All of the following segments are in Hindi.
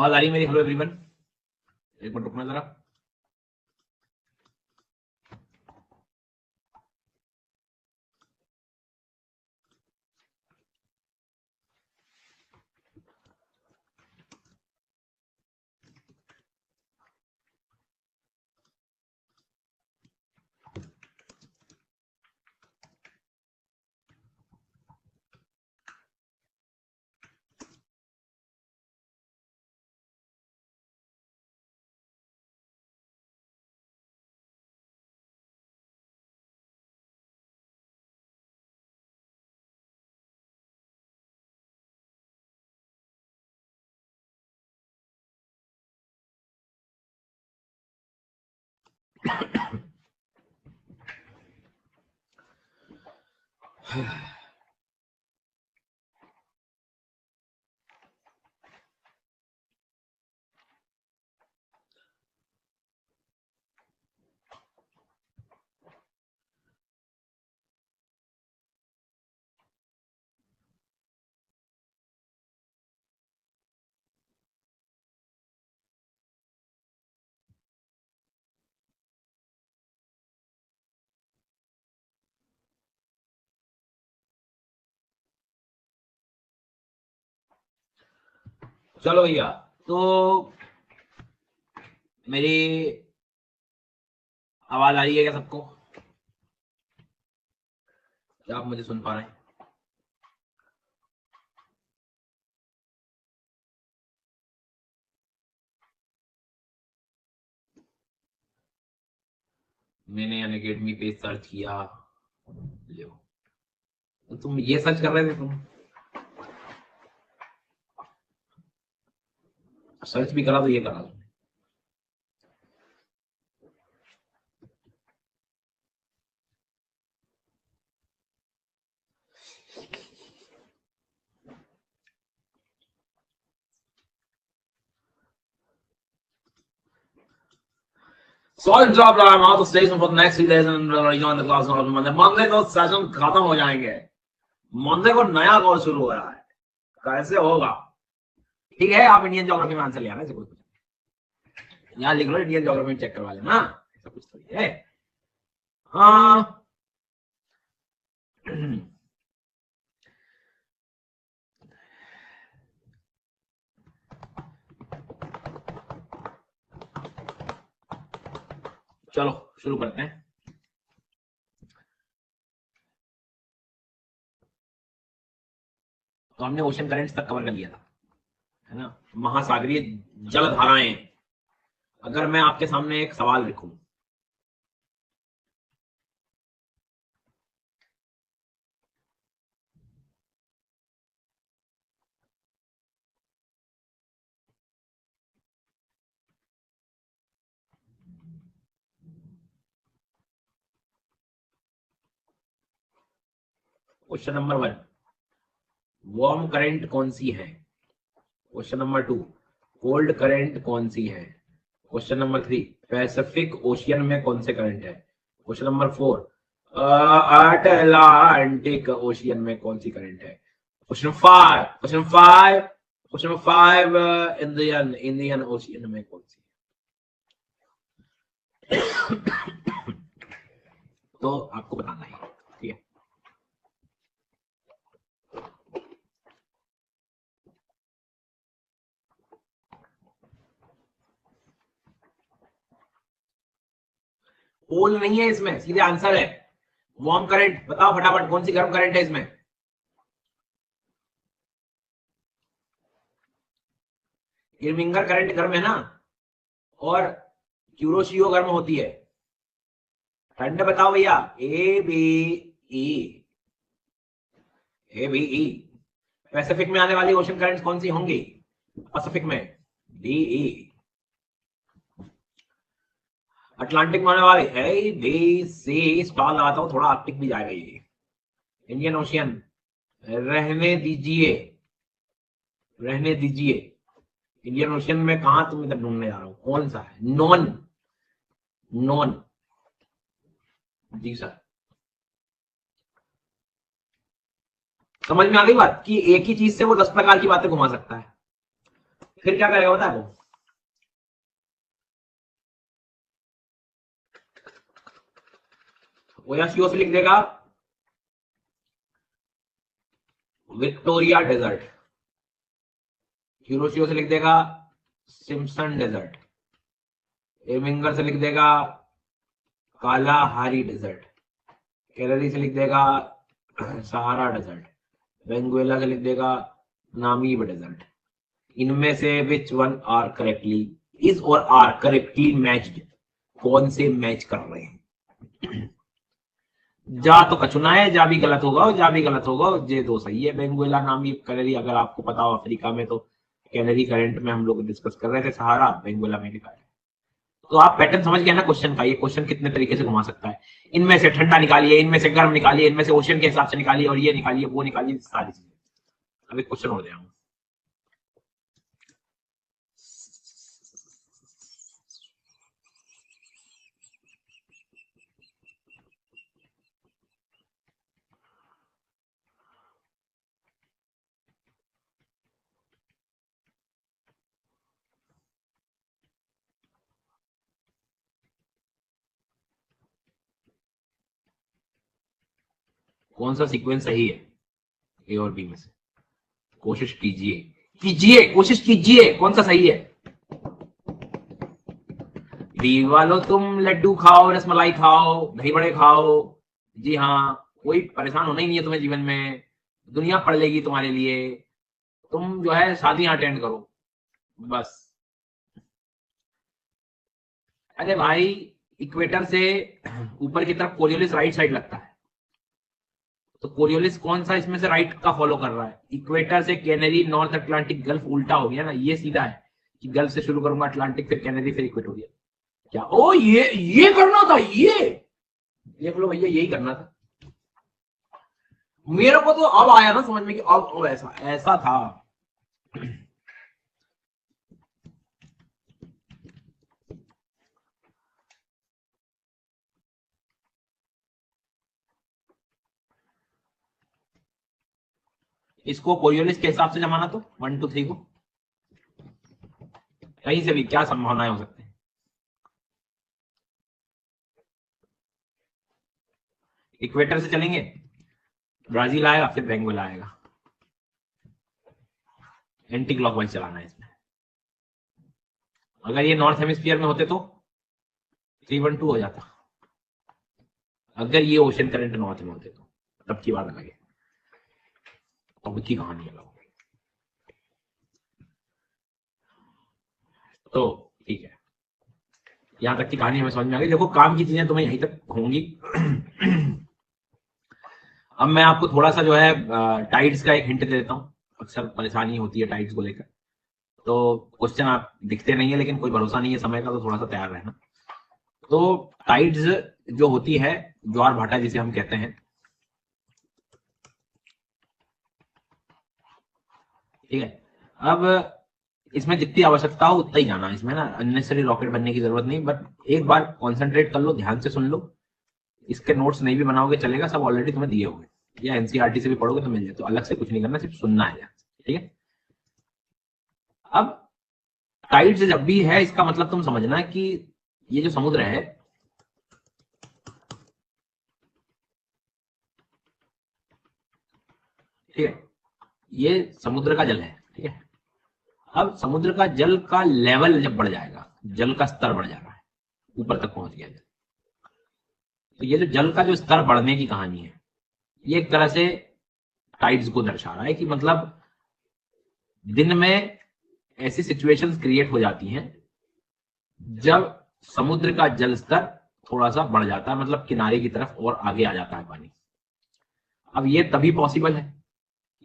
आवाज आ रही है मेरी? हेलो एवरीवन, एक मिनट रुकना जरा। चलो भैया, तो मेरी आवाज आ रही है क्या सबको? क्या आप मुझे सुन पा रहे हैं? मैंने अनअकैडमी पे सर्च किया। लो, तो तुम ये सर्च कर रहे थे? तुम सर्च भी करा तो ये करा तुमने। Solid job, Ryan. Now the station for the next 3 days and join the class on Monday. Monday तो सेशन खत्म हो जाएंगे। मंडे को नया कोर्स शुरू हो रहा है। कैसे होगा? ठीक है, आप इंडियन ज्योग्राफी में आंसर ले आना। कुछ यहाँ लिख लो, इंडियन ज्योग्राफी में चेक करवा लेना। ऐसा कुछ तो है। हाँ चलो शुरू करते हैं। तो हमने ओशन करंट्स तक कवर कर लिया था, है ना? महासागरीय जल धाराएं। अगर मैं आपके सामने एक सवाल लिखूं, क्वेश्चन नंबर 1, वार्म करंट कौन सी है? क्वेश्चन नंबर 2, कोल्ड करंट कौन सी है? क्वेश्चन नंबर 3, पैसिफिक ओशियन में कौन से करंट है? क्वेश्चन नंबर 4, अटलांटिक ओशियन में कौन सी करंट है? क्वेश्चन 5 इंडियन ओशियन में कौन सी? तो आपको बताना है, ठीक है? पोल नहीं है इसमें, सीधे आंसर है वार्म करंट। बताओ फटाफट, कौन सी गर्म करंट है इसमें? इरविंगर करंट गर्म है ना, और क्यूरोशियो गर्म होती है। ठंड बताओ भैया, A B E, A B E. Pacific में आने वाली ओशन करंट्स कौन सी होंगी? पैसिफिक में डी ई। अटलांटिक में आने वाली ए बी सी। स्टॉल लगाता हूं, थोड़ा आर्कटिक भी जाएगा ये। इंडियन ओशियन रहने दीजिए, रहने दीजिए। इंडियन ओशियन में कहा तुम इधर ढूंढने जा रहा हूं? कौन सा है? Non, non. जी सर, समझ में आ गई बात कि एक ही चीज से वो 10 प्रकार की बातें घुमा सकता है। फिर क्या करेगा पता है वो या सीओ से लिख देगा विक्टोरिया डेजर्ट, यूरोशियो से लिख देगा सिम्पसन डेजर्ट, एमिंगर से लिख देगा कालाहारी डेजर्ट, कैलरी से लिख देगा सहारा डेजर्ट, वेंगुएला से लिख देगा नामीब डेजर्ट। इनमें से which one are correctly is or are correctly matched, कौन से मैच कर रहे हैं? जा तो कचुना है, जा भी गलत होगा, जा भी गलत होगा, ये दो सही है। वेंगुएला नामीब कैलरी, अगर आपको पता हो अफ्रीका में तो कैलरी करंट में हम लोग डिस्कस कर रहे थे, सहारा वेंगुएला में लिखा है। तो आप पैटर्न समझ गए ना क्वेश्चन का, ये क्वेश्चन कितने तरीके से घुमा सकता है। इनमें से ठंडा निकालिए, इनमें से गर्म निकालिए, इनमें से ओशन के हिसाब से निकालिए, और ये निकालिए वो निकालिए, सारी चीजें। अभी क्वेश्चन हो जाएगा। कौन सा सीक्वेंस सही है ए और बी में से? कोशिश कीजिए, कीजिए, कोशिश कीजिए, कौन सा सही है? बी वालों तुम लड्डू खाओ, रसमलाई खाओ, दही बड़े खाओ, जी हाँ, कोई परेशान होना ही नहीं है तुम्हें जीवन में, दुनिया पढ़ लेगी तुम्हारे लिए, तुम जो है शादियां अटेंड करो बस। अरे भाई, इक्वेटर से ऊपर की तरफ कोरियोलिस राइट साइड लगता है, तो कोरियोलिस कौन सा इसमें से राइट का फॉलो कर रहा है? इक्वेटर से कैनरी, नॉर्थ अटलांटिक, गल्फ उल्टा हो गया ना, ये सीधा है कि गल्फ से शुरू करूंगा, अटलांटिक, फिर कैनरी, फिर इक्वेटोरियल। क्या ओ ये करना था, ये देख लो भैया, यही करना था। मेरे को तो अब आया ना समझ में कि अब ऐसा ऐसा था। इसको कोरियोलिस के हिसाब से जमाना, तो 1 2 3 को कहीं से भी क्या संभावनाएं हो सकती है? इक्वेटर से चलेंगे, ब्राजील आएगा, फिर वेंगुएला आएगा, एंटी क्लॉकवाइज चलाना है इसमें। अगर ये नॉर्थ हेमिस्फीयर में होते तो 312 हो जाता, अगर ये ओशन करंट नॉर्थ में होते तो तब की बात अलग है, तब की कहानी अलग हो गई। तो ठीक है, यहां तक की कहानी हमें समझ में आ गई। देखो, काम की चीजें तुम्हें यहीं तक होंगी। अब मैं आपको थोड़ा सा जो है टाइड्स का एक हिंट दे देता हूँ। अक्सर परेशानी होती है टाइड्स को लेकर, तो क्वेश्चन आप दिखते नहीं है, लेकिन कोई भरोसा नहीं है समय का, तो थोड़ा सा तैयार रहना। तो टाइड्स जो होती है, ज्वार भाटा जिसे हम कहते हैं, ठीक है। अब इसमें जितनी आवश्यकता हो उतना ही जाना, इसमें ना अननेसेसरी रॉकेट बनने की जरूरत नहीं। बट एक बार कॉन्सेंट्रेट कर लो, ध्यान से सुन लो, इसके नोट्स नहीं भी बनाओगे चलेगा, सब ऑलरेडी तुम्हें दिए होंगे, या एनसीईआरटी से भी पढ़ोगे तो मिल जाए, तो अलग से कुछ नहीं करना, सिर्फ सुनना है, ठीक है। अब टाइड्स जब भी है, इसका मतलब तुम समझना कि ये जो समुद्र है, ठीक है, ये समुद्र का जल है, ठीक है। अब समुद्र का जल का लेवल जब बढ़ जाएगा, जल का स्तर बढ़ जा रहा है, ऊपर तक पहुंच गया जल, तो ये जो जल का जो स्तर बढ़ने की कहानी है, ये एक तरह से टाइड्स को दर्शा रहा है कि मतलब दिन में ऐसी सिचुएशंस क्रिएट हो जाती हैं जब समुद्र का जल स्तर थोड़ा सा बढ़ जाता है, मतलब किनारे की तरफ और आगे आ जाता है पानी। अब ये तभी पॉसिबल है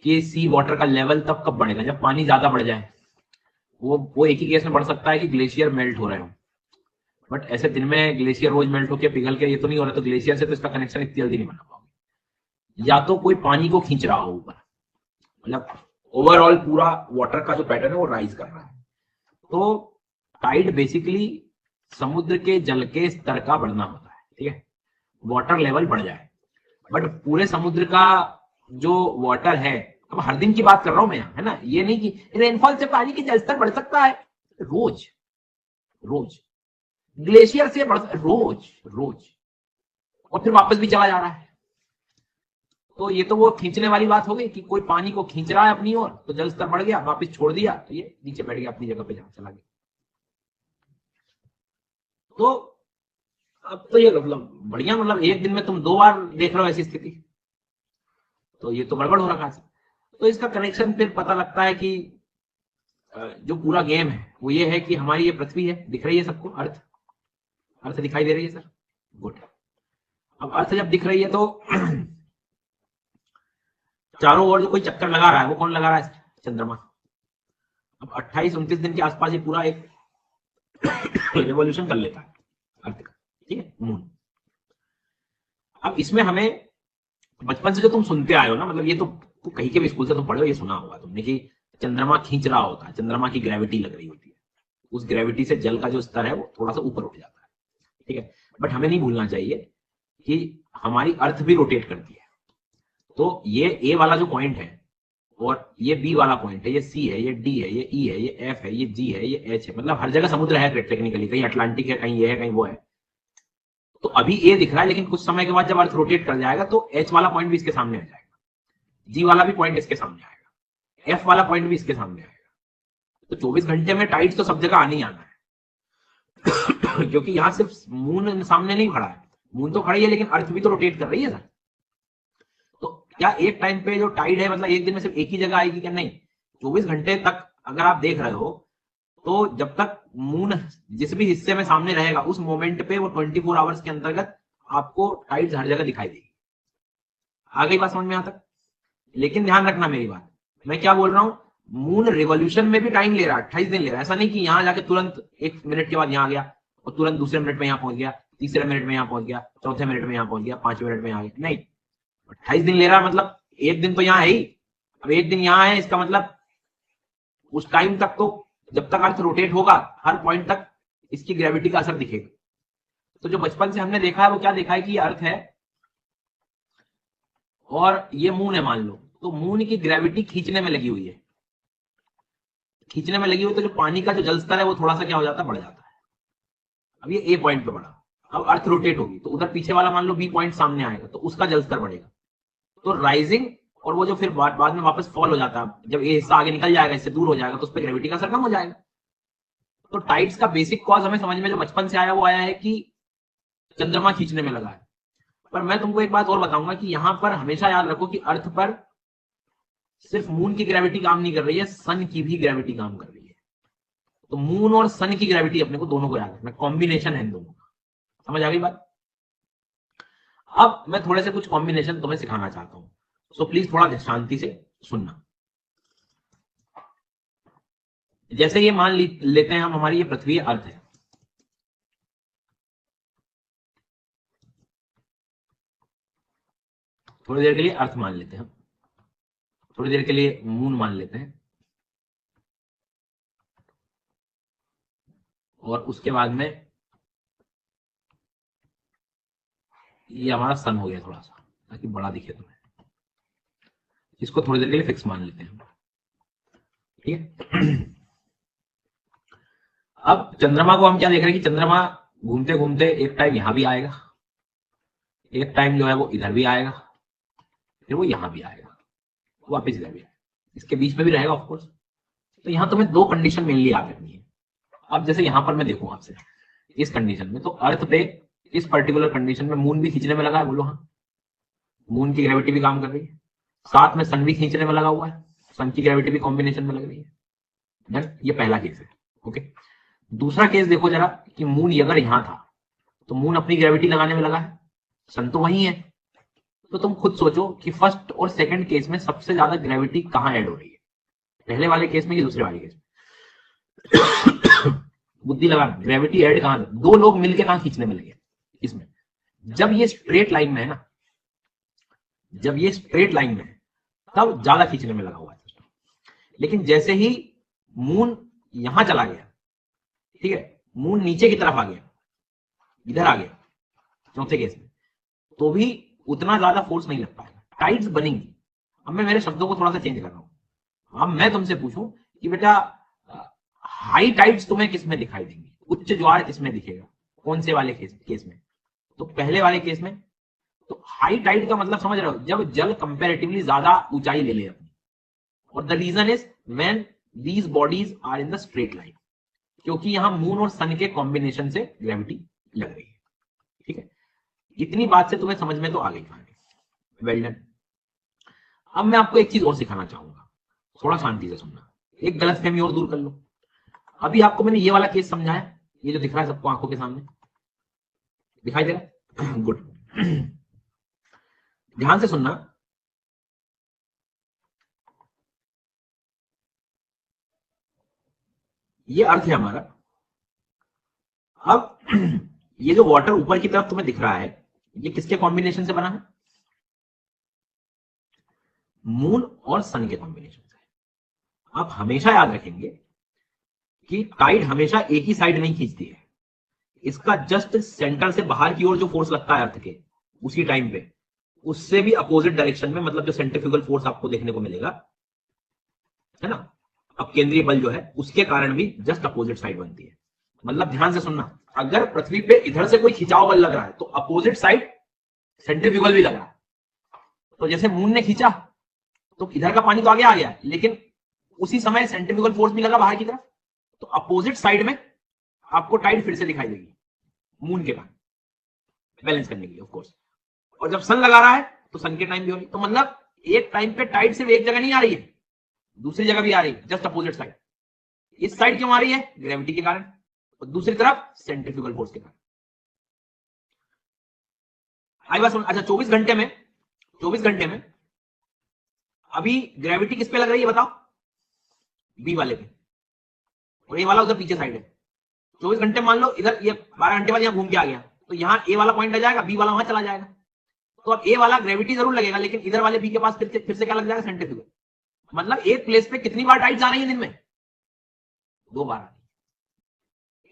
कि सी वाटर का लेवल तब कब बढ़ेगा, जब पानी ज्यादा बढ़ जाए। वो एक ही केस में बढ़ सकता है कि ग्लेशियर मेल्ट हो रहे हो, बट ऐसे दिन में ग्लेशियर रोज मेल्ट होकर पिघल के ये तो नहीं हो रहा, तो ग्लेशियर से तो इसका कनेक्शन इतनी जल्दी नहीं बना पाओगे। या तो कोई पानी को खींच रहा हो ऊपर, मतलब ओवरऑल पूरा वाटर का जो पैटर्न है वो राइज कर रहा है। तो टाइड बेसिकली समुद्र के जल के स्तर का बढ़ना होता है, ठीक है, वाटर लेवल बढ़ जाए। बट पूरे समुद्र का जो वाटर है अब हर दिन की बात कर रहा हूं मैं यहाँ, है ना, ये नहीं कि रेनफॉल से पानी की जलस्तर बढ़ सकता है, रोज रोज ग्लेशियर से बढ़, रोज रोज, और फिर वापस भी चला जा रहा है। तो ये तो वो खींचने वाली बात हो गई कि कोई पानी को खींच रहा है अपनी ओर, तो जल स्तर बढ़ गया, वापस छोड़ दिया तो ये नीचे बैठ गया अपनी जगह पे जहां चला गया। तो अब तो ये मतलब बढ़िया, मतलब एक दिन में तुम 2 बार देख रहे हो ऐसी स्थिति, तो ये तो गड़बड़ हो रखा है। तो इसका कनेक्शन फिर पता लगता है कि जो पूरा गेम है वो ये है कि हमारी ये पृथ्वी है, दिख रही है सबको, अर्थ, अर्थ दिखाई दे रही है सर, गुड। अब अर्थ जब दिख रही है तो चारों ओर जो कोई चक्कर लगा रहा है वो कौन लगा रहा है, चंद्रमा। अब 28-29 दिन के आसपास ये पूरा एक रिवॉल्यूशन कर लेता है अर्थ का, ठीक है, मून। अब इसमें हमें बचपन से जो तुम सुनते आए हो ना, मतलब ये तो कहीं के भी स्कूल से तुम पढ़े हो, ये सुना होगा तुमने कि चंद्रमा खींच रहा होता है, चंद्रमा की ग्रेविटी लग रही होती है, उस ग्रेविटी से जल का जो स्तर है वो थोड़ा सा ऊपर उठ जाता है, ठीक है। बट हमें नहीं भूलना चाहिए कि हमारी अर्थ भी रोटेट करती है। तो ये ए वाला जो पॉइंट है और ये बी वाला पॉइंट है, ये सी है, ये डी है, ये ई है, ये एफ है, ये जी है, ये एच है, मतलब हर जगह समुद्र है टेक्निकली, कहीं अटलांटिक है, कहीं ये है, कहीं वो है। तो अभी ए दिख रहा है, लेकिन कुछ समय के बाद जब अर्थ रोटेट कर जाएगा तो एच वाला पॉइंट भी इसके सामने आ जाएगा, जी वाला भी पॉइंट इसके सामने आएगा, एफ वाला पॉइंट भी इसके सामने आएगा। तो 24 घंटे में टाइड्स तो सब जगह आने ही आना है क्योंकि यहां सिर्फ मून सामने नहीं खड़ा है, मून तो खड़ी है लेकिन अर्थ भी तो रोटेट कर रही है सर। तो क्या एक टाइम पे जो टाइड है, मतलब एक दिन में सिर्फ एक ही जगह आएगी क्या, नहीं, 24 घंटे तक अगर आप देख रहे हो तो जब तक मून जिस भी हिस्से में सामने रहेगा उस मोमेंट पे वो 24 आवर्स के अंतर्गत आपको टाइड्स हर जगह दिखाई देगी। आ गई बात समझ में यहां तक? लेकिन ध्यान रखना मेरी बात, मैं क्या बोल रहा हूं, मून रिवॉल्यूशन में भी टाइम ले रहा है, 28 दिन ले रहा है। ऐसा नहीं कि यहां जाके तुरंत 1 मिनट के बाद यहां आ गया और तुरंत दूसरे मिनट में यहां पहुंच गया, तीसरे मिनट में यहां पहुंच गया, चौथे मिनट में यहां पहुंच गया, 5वें मिनट में यहां आ गया, नहीं, 28 दिन ले रहा है। मतलब एक दिन तो यहां है ही, अब एक दिन यहां है, इसका मतलब उस टाइम तक तो जब तक अर्थ रोटेट होगा हर पॉइंट तक इसकी ग्रेविटी का असर दिखेगा। तो जो बचपन से हमने देखा है वो क्या देखा है कि अर्थ है और ये मून है मान लो, तो मून की ग्रेविटी खींचने में लगी हुई है, खींचने में लगी हुई, तो जो पानी का जो जल स्तर है वो थोड़ा सा क्या हो जाता है, बढ़ जाता है। अब ये ए पॉइंट पे बढ़ा, अब अर्थ रोटेट होगी तो उधर पीछे वाला मान लो बी पॉइंट सामने आएगा तो उसका जल स्तर बढ़ेगा, तो राइजिंग और वो जो फिर बाद में वापस फॉल हो जाता है, जब ये हिस्सा आगे निकल जाएगा, इससे दूर हो जाएगा, तो उस पर ग्रेविटी का असर कम हो जाएगा। तो टाइड्स का बेसिक कॉज हमें समझ में जो बचपन से आया वो आया है कि चंद्रमा खींचने में लगा है। पर मैं तुमको एक बात और बताऊंगा कि यहां पर हमेशा याद रखो कि अर्थ पर सिर्फ मून की ग्रेविटी काम नहीं कर रही है, सन की भी ग्रेविटी काम कर रही है। तो मून और सन की ग्रेविटी अपने को दोनों को याद रखना, कॉम्बिनेशन है इन दोनों का। समझ आ गई बात? अब मैं थोड़े से कुछ कॉम्बिनेशन तुम्हें सिखाना चाहता हूं, सो प्लीज थोड़ा शांति से सुनना। जैसे ये मान लेते हैं हम, हमारी ये पृथ्वी अर्थ है, थोड़ी देर के लिए अर्थ मान लेते हैं हम, थोड़ी देर के लिए मून मान लेते हैं, और उसके बाद में ये हमारा सन हो गया थोड़ा सा, ताकि बड़ा दिखे तुम्हें, इसको थोड़ी देर के लिए फिक्स मान लेते हैं, ठीक है। अब चंद्रमा को हम क्या देख रहे हैं कि चंद्रमा घूमते घूमते एक टाइम यहां भी आएगा, एक टाइम जो है वो इधर भी आएगा, फिर वो यहां भी आएगा, वापस इधर भी आएगा, इसके बीच में भी रहेगा ऑफकोर्स। तो यहां तुम्हें 2 कंडीशन मेनली याद रखनी है। अब जैसे यहां पर मैं देखूं आपसे, इस कंडीशन में तो अर्थ पे इस पर्टिकुलर कंडीशन में मून भी खींचने में लगा है, बोलो हाँ, मून की ग्रेविटी भी काम कर रही है, साथ में सन भी खींचने में लगा हुआ है, सन की ग्रेविटी भी कॉम्बिनेशन में लग रही है। ये पहला केस है, ओके। दूसरा केस देखो जरा कि मून अगर यहां था तो मून अपनी ग्रेविटी लगाने में लगा है, सन तो वही है, तो तुम खुद सोचो कि फर्स्ट और सेकंड केस में सबसे ज्यादा ग्रेविटी कहां ऐड हो रही है, पहले वाले केस में कि दूसरे वाले केस में? बुद्धि लगा, ग्रेविटी ऐड कहां, 2 लोग मिलकर कहां खींचने में लगे इसमें? जब ये स्ट्रेट लाइन में है ना, जब ये स्ट्रेट लाइन में है तब ज्यादा खींचने में लगा हुआ है। लेकिन जैसे ही मून यहां चला गया, ठीक है, मून नीचे की तरफ आ गया, इधर आ गया चौथे केस में, तो भी उतना ज्यादा फोर्स नहीं लग पाएगा, टाइड्स बनेंगी। अब मैं मेरे शब्दों को थोड़ा सा चेंज कर रहा हूं। अब मैं तुमसे पूछूं कि बेटा हाई टाइड्स तुम्हें किस में दिखाई देंगी, उच्च ज्वार किसमें दिखेगा, कौन से वाले केस में? तो पहले वाले केस में। तो हाई टाइड का मतलब समझ रहे हो, जब जल कंपैरेटिवली ज्यादा ऊंचाई ले ले अपनी। और the reason is when these bodies are in the straight line, क्योंकि यहां मून और सन के कॉम्बिनेशन से ग्रेविटी लग रही है। ठीक है, इतनी बात से तुम्हें समझ में तो आ गई कहानी। Well done. अब मैं आपको एक चीज और सिखाना चाहूंगा, थोड़ा शांति से सुनना, एक गलतफहमी और दूर कर लो। अभी आपको मैंने ये वाला केस समझाया, ये जो दिख रहा है सबको आंखों के सामने, दिखाई दे रहा है? गुड। ध्यान से सुनना। ये अर्थ है हमारा। अब ये जो वाटर ऊपर की तरफ तुम्हें दिख रहा है, ये किसके कॉम्बिनेशन से बना है? मून और सन के कॉम्बिनेशन से। आप हमेशा याद रखेंगे कि टाइड हमेशा एक ही साइड नहीं खींचती है। इसका जस्ट सेंटर से बाहर की ओर जो फोर्स लगता है अर्थ के उसी टाइम पे, उससे भी अपोजिट डायरेक्शन में, मतलब जो सेंट्रीफ्यूगल फोर्स आपको देखने को मिलेगा, है ना, अब केंद्रीय बल जो है उसके कारण भी जस्ट अपोजिट साइड बनती है। मतलब ध्यान से सुनना, अगर पृथ्वी पे इधर से कोई खिंचाव बल लग रहा है तो अपोजिट साइड सेंट्रीफ्यूगल भी लग रहा है। तो जैसे मून ने खींचा तो इधर का पानी तो आगे आ गया, लेकिन उसी समय सेंट्रीफ्यूगल फोर्स भी लगा बाहर की तरफ, तो अपोजिट साइड में आपको टाइड फिर से दिखाई देगी मून के बाद, बैलेंस करने के लिए ऑफ कोर्स। और जब सन लगा रहा है तो सन के टाइम भी हो रही है। तो मतलब एक टाइम पे टाइड सिर्फ एक जगह नहीं आ रही है, दूसरी जगह भी आ रही है, जस्ट अपोजिट साइड। इस साइड क्यों आ रही है? ग्रेविटी के कारण, और दूसरी तरफ सेंट्रीफ्यूगल फोर्स के कारण। आई बात सुन। अच्छा, 24 घंटे में अभी ग्रेविटी किस पे लग रही है बताओ? बी वाले पे, और ए वाला उधर पीछे साइड है। 24 घंटे मान लो इधर, ये 12 घंटे बाद यहां घूम के आ गया, तो यहां ए वाला पॉइंट आ जाएगा, बी वाला वहां चला जाएगा। तो अब ए वाला ग्रेविटी जरूर लगेगा, लेकिन इधर वाले बी के पास फिर से क्या लग जाएगा? सेंट्रीफ्यूगल। मतलब एक प्लेस पे कितनी बार टाइड्स आ रही है दिन में? 2 बार।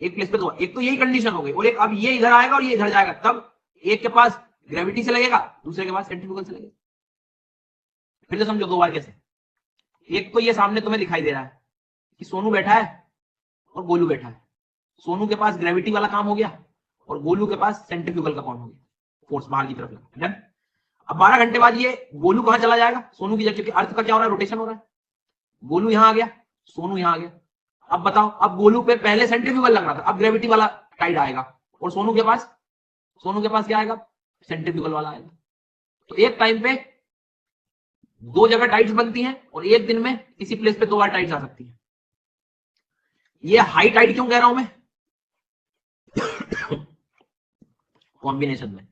एक प्लेस पे 2 बार। एक तो यही कंडीशन हो गई, और एक अब ये इधर आएगा और ये इधर जाएगा, तब एक के पास ग्रेविटी से लगेगा, दूसरे के पास सेंट्रीफ्यूगल से लगेगा। फिर से समझो 2 बार कैसे। एक तो ये सामने तुम्हें दिखाई दे रहा है कि सोनू बैठा है और गोलू बैठा है। सोनू के पास ग्रेविटी वाला काम हो गया और गोलू के पास सेंट्रीफ्यूगल का काम हो गया, फोर्स बाहर की तरफ लगा। डन। अब 12 घंटे बाद ये गोलू कहां चला जाएगा? सोनू की जगह, क्योंकि अर्थ का क्या हो रहा है? रोटेशन हो रहा है। गोलू यहां आ गया, सोनू यहां आ गया। अब बताओ, अब गोलू पे पहले सेंट्रीफ्यूगल लग रहा था, अब ग्रेविटी वाला टाइड आएगा, और सोनू के पास क्या आएगा? सेंट्रीफ्यूगल वाला आएगा। तो एक टाइम पे 2 जगह टाइड्स बनती हैं, और एक दिन में किसी प्लेस पे 2 बार टाइड्स आ सकती है। ये हाई टाइड क्यों कह रहा हूं मैं? कॉम्बिनेशन में।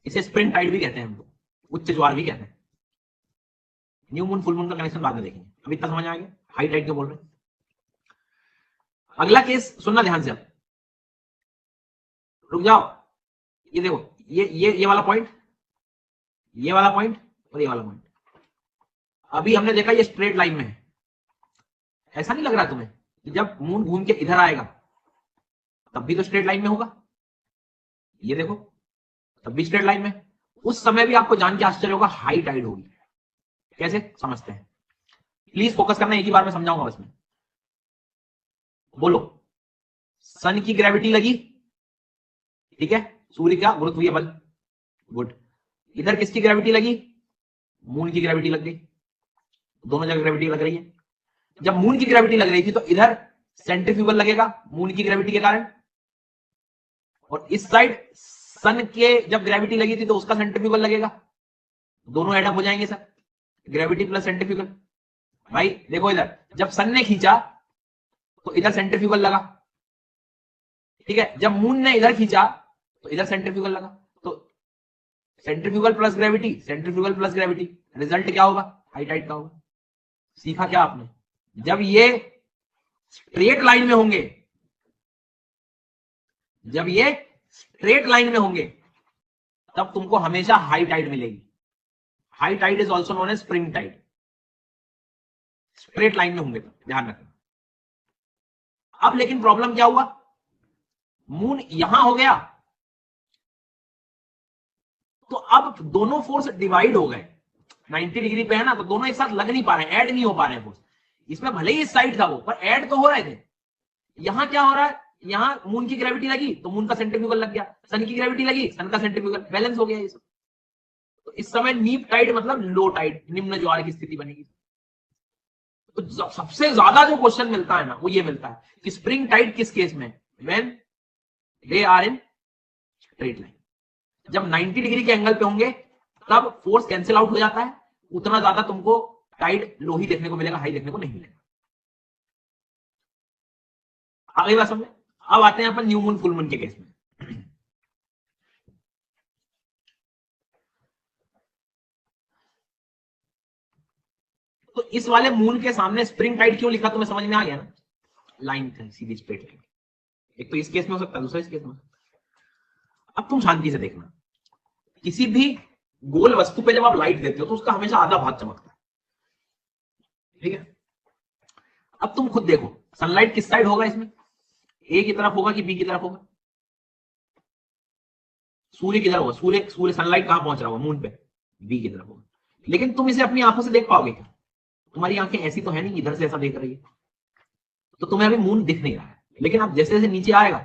इसे स्प्रिंग टाइड भी कहते हैं, हम लोग उच्च ज्वार भी कहते हैं। न्यू मून फुल मून का कनेक्शन बाद में देखेंगे, अभी इतना समझ आ गया हाई टाइड क्यों बोल रहे हैं। अगला केस सुनना ध्यान से। अब रुक जाओ, ये देखो, ये वाला पॉइंट, ये वाला पॉइंट और ये वाला पॉइंट, अभी हमने देखा ये स्ट्रेट लाइन में है। ऐसा नहीं लग रहा तुम्हें कि जब मून घूम के इधर आएगा तब भी तो स्ट्रेट लाइन में होगा? ये देखो, तब भी स्ट्रेट लाइन में। उस समय भी आपको जान के आश्चर्य होगा हाई टाइड होगी। कैसे समझते हैं? प्लीज फोकस करना, एक ही बार में समझाऊंगा बस में। बोलो, सन की ग्रेविटी लगी, ठीक है, सूर्य का गुरुत्वीय बल, गुड। इधर किसकी ग्रेविटी लगी? मून की ग्रेविटी लग गई। दोनों जगह ग्रेविटी लग रही है। जब मून की ग्रेविटी लग रही थी तो इधर सेंट्रीफ्यूगल लगेगा मून की ग्रेविटी के कारण, और इस साइड सन के जब ग्रेविटी लगी थी तो उसका सेंट्रीफ्यूगल लगेगा। दोनों एड अप हो जाएंगे सर, ग्रेविटी प्लस सेंट्रीफ्यूगल। भाई देखो, इधर जब सन ने खींचा तो इधर सेंट्रीफ्यूगल लगा, ठीक है, जब मून ने इधर खींचा तो इधर सेंट्रीफ्यूगल लगा। तो centrifugal plus gravity, centrifugal plus gravity, result क्या होगा? हाई टाइड का होगा। सीखा क्या आपने? जब ये स्ट्रेट लाइन में होंगे, जब ये स्ट्रेट लाइन में होंगे तब तुमको हमेशा हाई टाइड मिलेगी। High tide is also known as spring tide. Straight line में होंगे, तो ध्यान रखना। अब लेकिन प्रॉब्लम क्या हुआ? मून यहां हो गया तो अब दोनों फोर्स डिवाइड हो गए। 90 डिग्री पे है ना, तो दोनों एक साथ लग नहीं पा रहे हैं, ऐड नहीं हो पा रहे हैं फोर्स। इसमें भले ही इस साइड था वो, पर ऐड तो हो रहे थे। यहां क्या हो रहा है, यहां मून की ग्रेविटी लगी तो मून का सेंट्रीफ्यूगल लग गया, सन की ग्रेविटी लगी, सन का सेंट्रीफ्यूगल, बैलेंस हो गया ये सब। तो इस समय नीप टाइड मतलब लो टाइड, निम्न ज्वार की स्थिति बनेगी। तो सबसे ज्यादा जो क्वेश्चन मिलता है ना, वो ये मिलता है कि स्प्रिंग टाइड किस केस में, when they are in straight line. जब 90 डिग्री के एंगल पे होंगे तब फोर्स कैंसिल आउट हो जाता है, उतना ज्यादा तुमको टाइड लो ही देखने को मिलेगा, हाई देखने को नहीं मिलेगा। अगली बात समझे। अब आते हैं अपन न्यू मून फुल मून के केस में। तो इस वाले मून के सामने स्प्रिंग टाइड क्यों लिखा, तुम्हें समझ में आ गया ना, लाइन थी सीधी स्ट्रेट लाइन। एक तो इस केस में हो सकता है, दूसरा इस केस में। अब तुम शांति से देखना, किसी भी गोल वस्तु पे जब आप लाइट देते हो तो उसका हमेशा आधा भाग चमकता है, ठीक है। अब तुम खुद देखो सनलाइट किस साइड होगा इसमें, ए की तरफ होगा कि बी की तरफ होगा, सूर्य किधर होगा, सूर्य सूर्य सनलाइट कहां पहुंच रहा होगा, मून पे, बी की तरफ होगा। लेकिन तुम इसे अपनी आंखों से देख पाओगे क्या, तुम्हारी आंखें ऐसी तो है नहीं इधर से ऐसा देख रही है, तो तुम्हें अभी मून दिख नहीं रहा है। लेकिन अब जैसे जैसे नीचे आएगा,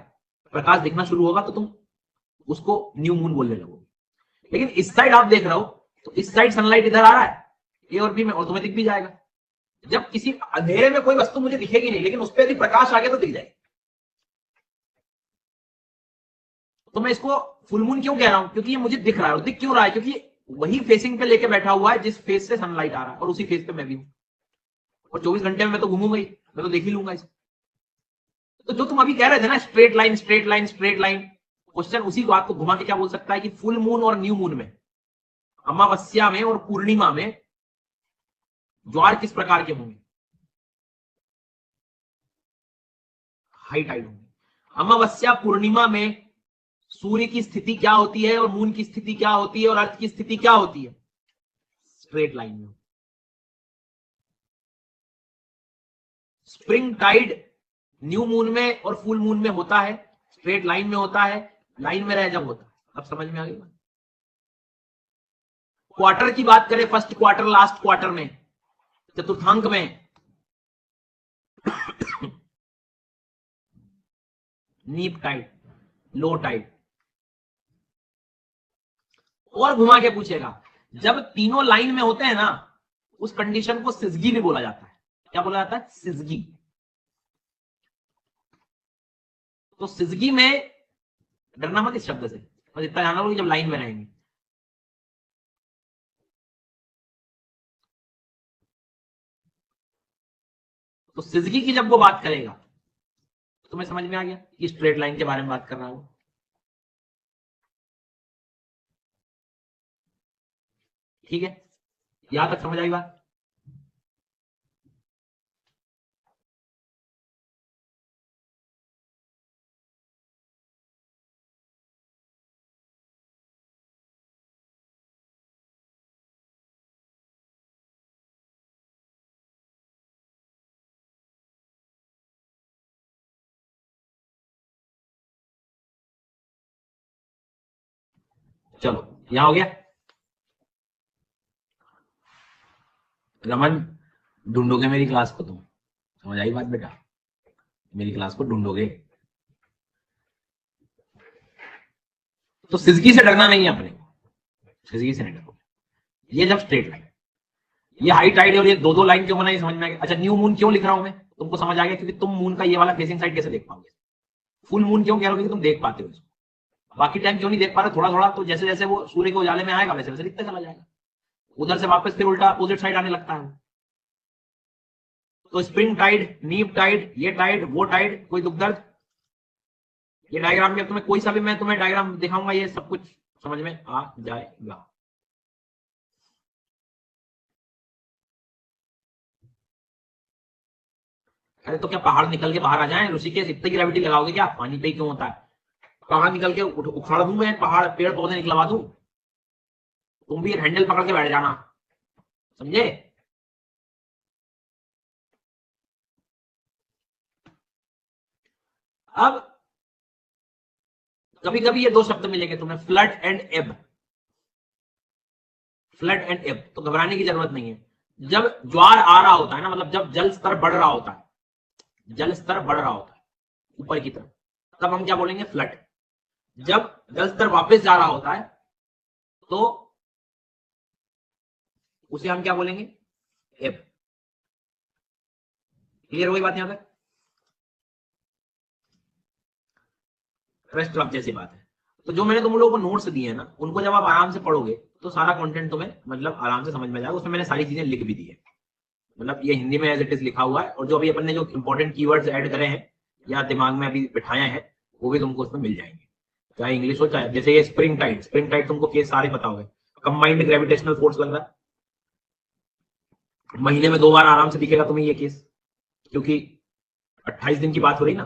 प्रकाश दिखना शुरू होगा, तो तुम उसको न्यू मून बोलने लगोगे। लेकिन इस साइड आप देख रहे हो, तो इस साइड सनलाइट इधर आ रहा है ए और बी में, और तुम्हें दिख भी जाएगा। जब किसी अंधेरे में कोई वस्तु मुझे दिखेगी नहीं, लेकिन उस पर यदि प्रकाश आ गया तो दिख जाएगी। तो मैं इसको फुल मून क्यों कह रहा हूं, क्योंकि ये मुझे दिख रहा है। और दिख क्यों रहा है, क्योंकि वही फेसिंग पे लेके बैठा हुआ है जिस फेस से सनलाइट आ रहा है, और उसी फेस पे मैं भी हूं। और 24 घंटे में मैं तो घूमूंगा ही, मैं तो देख ही लूंगा इसे। तो जो तुम अभी कह रहे थे ना, straight line straight line straight line, question उसी बात को घुमा के क्या बोल सकता है कि फुल मून और न्यू मून में, अमावस्या में और पूर्णिमा में ज्वार किस प्रकार के होंगे, हाई टाइड होंगे। अमावस्या पूर्णिमा में सूर्य की स्थिति क्या होती है और मून की स्थिति क्या होती है और अर्थ की स्थिति क्या होती है, स्ट्रेट लाइन में। स्प्रिंग टाइड न्यू मून में और फुल मून में होता है, स्ट्रेट लाइन में होता है, लाइन में रह जब होता है। अब समझ में आ गई। क्वार्टर की बात करें, फर्स्ट क्वार्टर लास्ट क्वार्टर में, चतुर्थांक में नीप टाइड, लो टाइड। और घुमा के पूछेगा, जब तीनों लाइन में होते हैं ना, उस कंडीशन को सिजगी भी बोला जाता है। क्या बोला जाता है, सिजगी। तो सिजगी में डरना मत इस शब्द से, बस इतना जाना लो कि जब लाइन में रहेंगे। तो सिजगी की जब वो बात करेगा तो तुम्हें समझ में आ गया कि स्ट्रेट लाइन के बारे में बात कर रहा हूं। ठीक है, यहां तक समझ आई बात। चलो यहां हो गया। रमन, ढूंढोगे मेरी क्लास को तुम, समझ आई बात बेटा, मेरी क्लास को ढूंढोगे। तो सिजगी से डरना नहीं है अपने, सिजगी से नहीं डरोगे। ये जब स्ट्रेट लाइन, ये हाई टाइड और ये दो दो लाइन क्यों बनाई, समझ में आ गया। अच्छा, न्यू मून क्यों लिख रहा हूं मैं, तुमको समझ आ गया, क्योंकि तुम मून का ये वाला फेसिंग साइड कैसे देख पाओगे। फुल मून क्यों कह रहे हो, क्योंकि तुम देख पाते हो इसको। बाकी टाइम क्यों नहीं देख पा रहे, थोड़ा थोड़ा, तो जैसे जैसे वो सूर्य के उजाले में आएगा वैसे वैसे दिखता चला जाएगा, उधर से वापस फिर उल्टा अपोजिट साइड आने लगता है। तो स्प्रिंग टाइड, नीप टाइड, ये टाइड, वो टाइड, कोई दुख दर्द। ये डायग्राम में तुम्हें कोई सा भी मैं तुम्हें डायग्राम दिखाऊंगा, ये सब कुछ समझ में आ जाएगा। अरे तो क्या पहाड़ निकल के बाहर आ जाए, ऋषिकेश इतनी ग्रेविटी लगाओगे क्या, पानी पे ही क्यों होता है। पहाड़ निकल के उखाड़ दूं मैं, पहाड़ पेड़ पौधे निकलवा दूं, तुम भी हैंडल पकड़ के बैठ जाना, समझे। अब कभी कभी ये दो शब्द मिलेंगे तुम्हें, फ्लड एंड एब। फ्लड एंड एब, तो घबराने की जरूरत नहीं है। जब ज्वार आ रहा होता है ना, मतलब जब जल स्तर बढ़ रहा होता है, जल स्तर बढ़ रहा होता है ऊपर की तरफ, तब हम क्या बोलेंगे? फ्लड। जब जल स्तर वापस जा रहा होता है तो उसे हम क्या बोलेंगे? एब। क्लियर हो गई बात यहां तक? रेस्ट ऑफ जैसी बात है। तो जो मैंने तुम लोगों को नोट्स दिए हैं ना, उनको जब आप आराम से पढ़ोगे तो सारा कंटेंट तुम्हें मतलब आराम से समझ में जाएगा। उसमें मैंने सारी चीजें लिख भी दी है, मतलब ये हिंदी में एज इट इज लिखा हुआ है, और जो अभी अपन ने जो इंपॉर्टेंट कीवर्ड्स ऐड करे हैं या दिमाग में अभी बिठाए हैं, वो भी तुमको उसमें मिल जाएंगे, चाहे इंग्लिश हो चाहे, जैसे ये स्प्रिंग टाइड। स्प्रिंग टाइड तुमको केस सारे पता होंगे। कंबाइंड ग्रेविटेशनल फोर्स लग रहा है, महीने में 2 बार आराम से दिखेगा तुम्हें ये केस, क्योंकि 28 दिन की बात हो रही ना,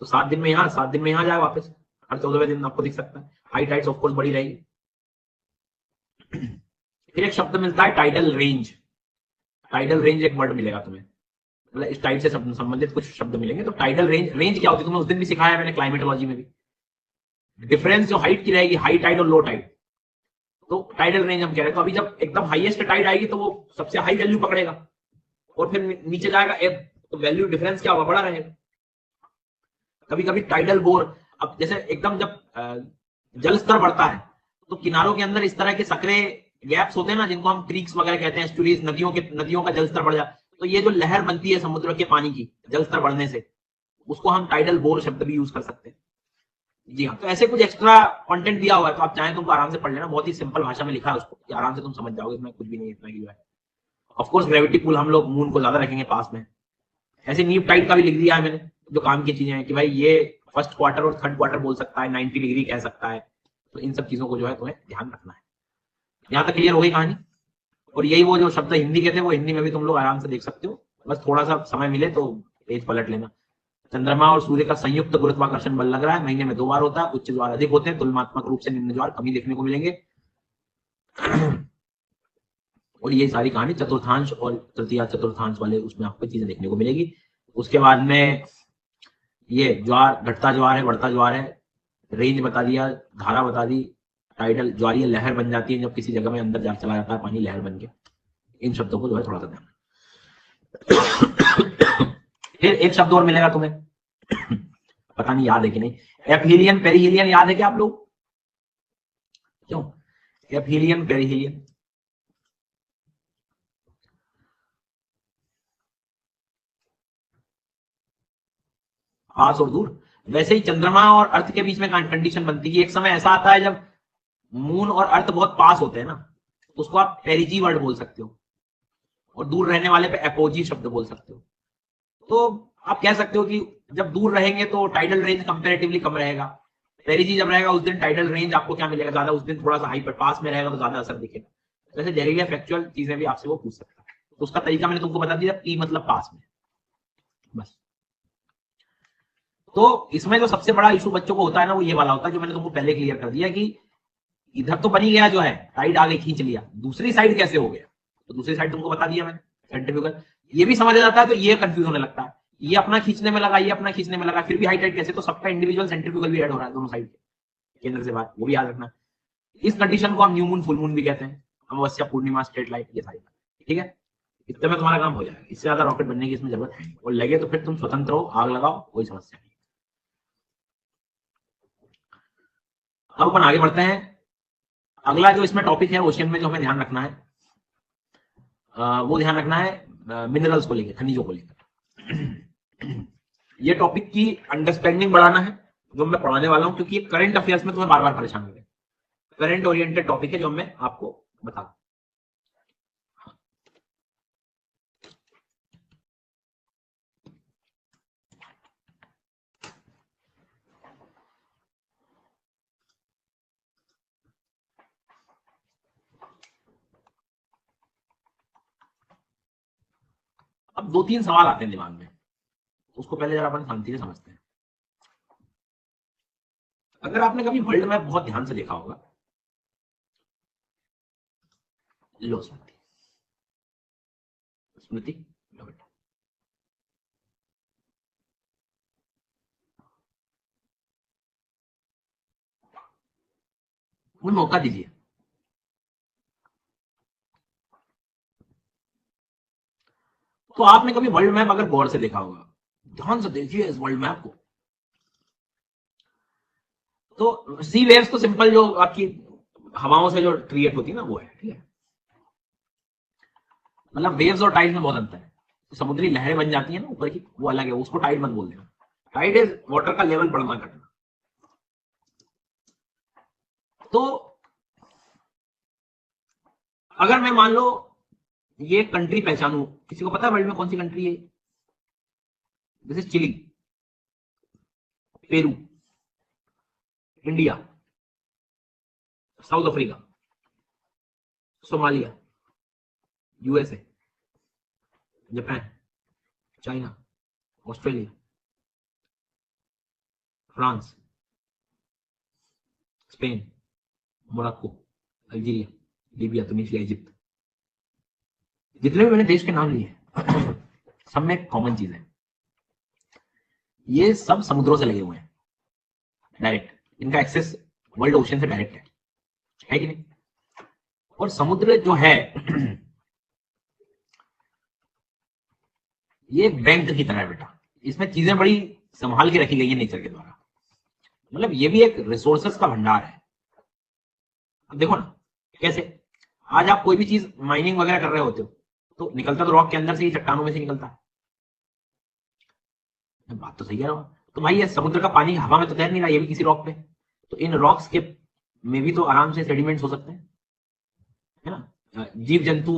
तो 7 दिन में यहाँ, 7 दिन में यहाँ जाए वापस, हर 14वें दिन आपको दिख सकता है। हाई टाइड्स ऑफ कोर्स बड़ी रहेगी। फिर एक शब्द मिलता है टाइडल रेंज। टाइडल रेंज एक वर्ड मिलेगा तुम्हें, मतलब इस टाइप से संबंधित कुछ शब्द मिलेंगे। तो टाइडल रेंज, रेंज क्या होती है तुम्हें उस दिन भी सिखाया मैंने क्लाइमेटोलॉजी में भी। डिफरेंस जो हाइट की रहेगी, हाई टाइड और लो टाइड, तो टाइडल रेंज हम कह रहे हैं। तो अभी जब एकदम हाईएस्ट टाइड आएगी तो वो सबसे हाई वैल्यू पकड़ेगा, और फिर नीचे जाएगा एब, तो वैल्यू डिफरेंस क्या होगा? बड़ा रहेगा। कभी कभी टाइडल बोर, अब जैसे एकदम जब जल स्तर बढ़ता है तो किनारों के अंदर इस तरह के सकरे गैप्स होते हैं ना, जिनको हम क्रीक्स वगैरह कहते हैं, एस्टुरीज, नदियों का जल स्तर बढ़ जाए, तो ये जो लहर बनती है समुद्र के पानी की जल स्तर बढ़ने से, उसको हम टाइडल बोर शब्द भी यूज कर सकते हैं। जी हाँ, तो ऐसे कुछ एक्स्ट्रा कंटेंट दिया हुआ है, तो आप चाहें तुमको आराम से पढ़ लेना, बहुत ही सिंपल भाषा में लिखा है उसको, कि आराम से तुम समझ जाओगे, इसमें कुछ भी नहीं, इतना ही है। ऑफकोर्स ग्रेविटी पुल हम लोग मून को ज्यादा रखेंगे पास में, ऐसे नीव टाइड का भी लिख दिया है मैंने, जो काम की चीजें हैं, कि भाई ये फर्स्ट क्वार्टर और थर्ड क्वार्टर बोल सकता है, 90 डिग्री कह सकता है, तो इन सब चीजों को जो है तुम्हें ध्यान रखना है। यहाँ तक क्लियर हो गई कहानी? और यही वो जो शब्द हिंदी के थे, वो हिंदी में भी तुम लोग आराम से देख सकते हो, बस थोड़ा सा समय मिले तो पेज पलट लेना। चंद्रमा और सूर्य का संयुक्त गुरुत्वाकर्षण बल लग रहा है, महीने में 2 बार होता है, उच्च ज्वार अधिक होते हैं, तुलनात्मक रूप से निम्न ज्वार कम ही देखने को मिलेंगे। और ये सारी कहानी चतुर्थांश और तृतीय चतुर्थांश वाले उसमें आपको चीजें देखने को मिलेगी। उसके बाद में ये ज्वार, घटता ज्वार है, बढ़ता ज्वार है, रेंज बता दिया, धारा बता दी, टाइडल ज्वारीय लहर बन जाती है जब किसी जगह में अंदर जा चला जाता है पानी लहर बन के। इन शब्दों को जो है थोड़ा सा ध्यान। फिर एक शब्द और मिलेगा तुम्हें, पता नहीं याद है कि नहीं, एपहीलियन पेरिहीलियन, याद है क्या आप लोग? क्यों? एपहीलियन पेरिहीलियन, पास और दूर। वैसे ही चंद्रमा और अर्थ के बीच में कंडीशन बनती है कि एक समय ऐसा आता है जब मून और अर्थ बहुत पास होते हैं ना, उसको आप पेरिजी वर्ड बोल सकते हो, और दूर रहने वाले पे एपोजी शब्द बोल सकते हो। तो आप कह सकते हो कि जब दूर रहेंगे तो टाइडल रेंज कंपेरेटिवली कम रहेगा, पेरिजी जब रहेगा उस दिन टाइडल रेंज आपको क्या मिलेगा? ज्यादा, उस दिन थोड़ा सा हाई पर पास में रहेगा तो ज्यादा असर दिखेगा। जैसे जहरीला फैक्चुअल चीजें भी आपसे वो पूछ सकता है, तो उसका तरीका मैंने तुमको बता दिया, पी मतलब पास में, बस। तो इसमें जो सबसे बड़ा इशू बच्चों को होता है ना, वो ये वाला होता है, जो मैंने तुमको पहले क्लियर कर दिया, कि इधर तो बनी गया जो है, टाइड आगे खींच लिया, दूसरी साइड कैसे हो गया? तो दूसरी साइड तुमको बता दिया मैंने, सेंट्रीफ्यूगल। ये भी समझ आ जाता है तो ये कंफ्यूज होने लगता है, ये अपना खींचने में लगा, ये अपना खींचने में लगा, फिर भी हाई टाइड कैसे? तो सबका इंडिविजुअल सेंट्रीफ्यूगल भी ऐड हो रहा है दोनों साइड के, केंद्र से बाहर, वो भी याद रखना। इस कंडीशन को हम न्यू मून, फुल मून भी कहते हैं, अमावस्या, पूर्णिमा, स्ट्रेट लाइट, ये सारी बात, ठीक है? इतने में तुम्हारा काम हो जाएगा, इससे ज्यादा रॉकेट बनने की इसमें जरूरत है नहीं, और लगे तो फिर तुम स्वतंत्र हो, आग लगाओ, कोई समस्या नहीं। अब अपन आगे बढ़ते हैं। अगला जो इसमें टॉपिक है ओशियन में, जो हमें ध्यान रखना है, वो ध्यान रखना है मिनरल्स को लेकर, खनिजों को लेकर। ये टॉपिक की अंडरस्टैंडिंग बढ़ाना है जो मैं पढ़ाने वाला हूं, क्योंकि करंट अफेयर्स में तुम्हें बार बार परेशान करें, करंट ओरिएंटेड टॉपिक है जो मैं आपको बता। अब 2-3 सवाल आते हैं दिमाग में, उसको पहले जरा अपन शांति से समझते हैं। अगर आपने कभी वर्ल्ड मैप बहुत ध्यान से देखा होगा, लो स्मृति, स्मृति, लो बेटा, मुझे मौका दीजिए। तो आपने कभी वर्ल्ड मैप अगर गौर से देखा होगा, ध्यान से देखिए इस वर्ल्ड मैप को, तो सी वेव्स तो सिंपल जो आपकी हवाओं से जो क्रिएट होती है ना वो है, ठीक है। मतलब वेव्स और टाइड में बहुत अंतर है। तो समुद्री लहरें बन जाती है ना ऊपर की, वो अलग है, उसको टाइड मत बोलते हैं। टाइड इज वाटर का लेवल बढ़ना घटना। तो अगर मैं मान लो ये कंट्री पहचानू, किसी को पता है वर्ल्ड में कौन सी कंट्री है? जैसे Chile, Peru, India, South Africa, Somalia, USA, Japan, China, Australia, France, Spain, Morocco, Algeria, Libya, Tunisia, Egypt. जितने भी मैंने देश के नाम लिए सब में कॉमन चीज है, ये सब समुद्रों से लगे हुए हैं डायरेक्ट। इनका एक्सेस वर्ल्ड ओशन से डायरेक्ट है कि नहीं? और समुद्र जो है ये बैंक की तरह है बेटा, इसमें चीजें बड़ी संभाल के रखी गई है नेचर के द्वारा। मतलब ये भी एक रिसोर्सेस का भंडार है। अब देखो ना कैसे, आज आप कोई भी चीज माइनिंग वगैरह कर रहे होते हो तो निकलता तो रॉक के अंदर से ही, चट्टानों में से निकलता है। बात तो सही कह रहा हूं। तो भाई ये समुद्र का पानी हवा में तो तैर नहीं रहा, ये भी किसी रॉक पे, तो इन रॉक्स के में भी तो आराम से सेडिमेंट्स हो सकते हैं, है ना? जीव जंतु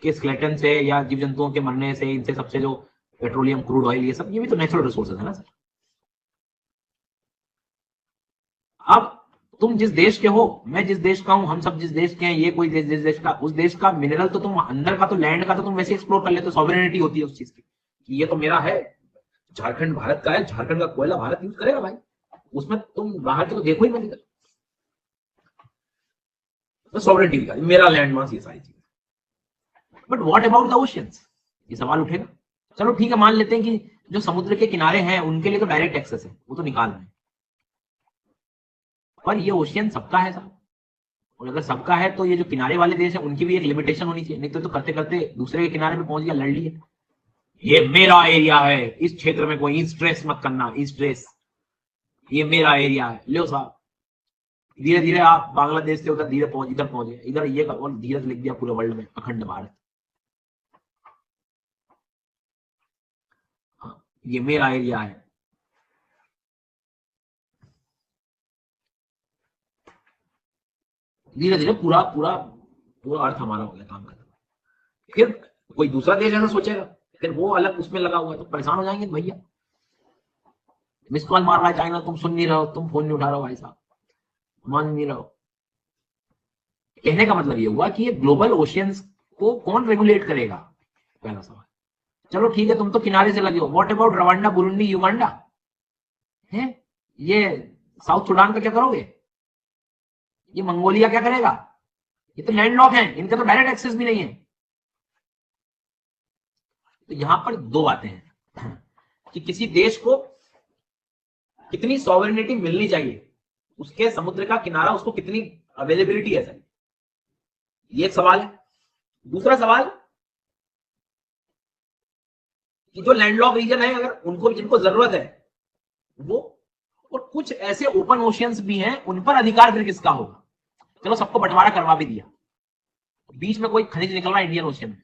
के स्केलेटन से या जीव जंतुओं के मरने से, इनसे सबसे जो पेट्रोलियम, क्रूड ऑयल, ये सब, ये भी तो नेचुरल रिसोर्सेज है ना सर। अब तुम जिस देश के हो, मैं जिस देश का हूं, हम सब जिस देश के हैं, ये कोई देश जिस देश का, उस देश का मिनरल तो तुम अंदर का, तो लैंड का तो तुम वैसे एक्सप्लोर कर लेते हो, सॉवरेनिटी होती है उस चीज की कि ये तो मेरा है। झारखंड भारत का है, झारखंड का कोयला भारत यूज करेगा भाई, उसमें तुम बाहर के तो देखो ही मत, तो सॉवरेनिटी का मेरा लैंड मास, ये सारी चीजें। But what about the oceans, ये सवाल उठेगा। चलो ठीक है, मान लेते हैं कि जो समुद्र के किनारे हैं उनके लिए तो डायरेक्ट एक्सेस है, वो तो निकाल रहे हैं, पर ये ओशियन सबका है साहब। और अगर सबका है तो ये जो किनारे वाले देश है उनकी भी एक लिमिटेशन होनी चाहिए, नहीं तो करते करते दूसरे के किनारे पे पहुंच गया, लड़ लिया, ये मेरा एरिया है, इस क्षेत्र में कोई स्ट्रेस मत करना, स्ट्रेस, ये मेरा एरिया है, लो साहब। धीरे धीरे आप बांग्लादेश से उधर धीरे पहुंच, इधर पहुंचे, इधर ये और धीरे लिख दिया पूरे वर्ल्ड में अखंड भारत। हाँ, ये मेरा एरिया है। धीरे धीरे पूरा पूरा पूरा अर्थ हमारा हो गया काम करना। फिर कोई दूसरा देश ऐसा सोचेगा, फिर वो अलग उसमें लगा हुआ है, तो परेशान हो जाएंगे भैया। मिस कॉल मार रहा है चाइना, तुम सुन नहीं रहे हो, तुम फोन नहीं उठा रहे हो भाई साहब, मान नहीं रहे हो। कहने का मतलब ये हुआ कि ये ग्लोबल ओशियंस को कौन रेगुलेट करेगा, पहला सवाल। चलो ठीक है, तुम तो किनारे से लगे हो, what about Rwanda, Burundi, Uganda है, ये साउथ सुडान का क्या करोगे? ये मंगोलिया क्या करेगा? ये तो लैंडलॉक हैं, इनका तो डायरेक्ट एक्सेस भी नहीं है। तो यहां पर दो बातें हैं कि किसी देश को कितनी सॉवरेनिटी मिलनी चाहिए, उसके समुद्र का किनारा, उसको कितनी अवेलेबिलिटी है सर, ये एक सवाल है। दूसरा सवाल कि जो लैंडलॉक रीजन है, अगर उनको, जिनको जरूरत है वो, और कुछ ऐसे ओपन ओशियंस भी हैं, उन पर अधिकार फिर किसका होगा? चलो सबको बंटवारा करवा भी दिया, बीच में कोई खनिज निकल रहा है इंडियन ओशियन में,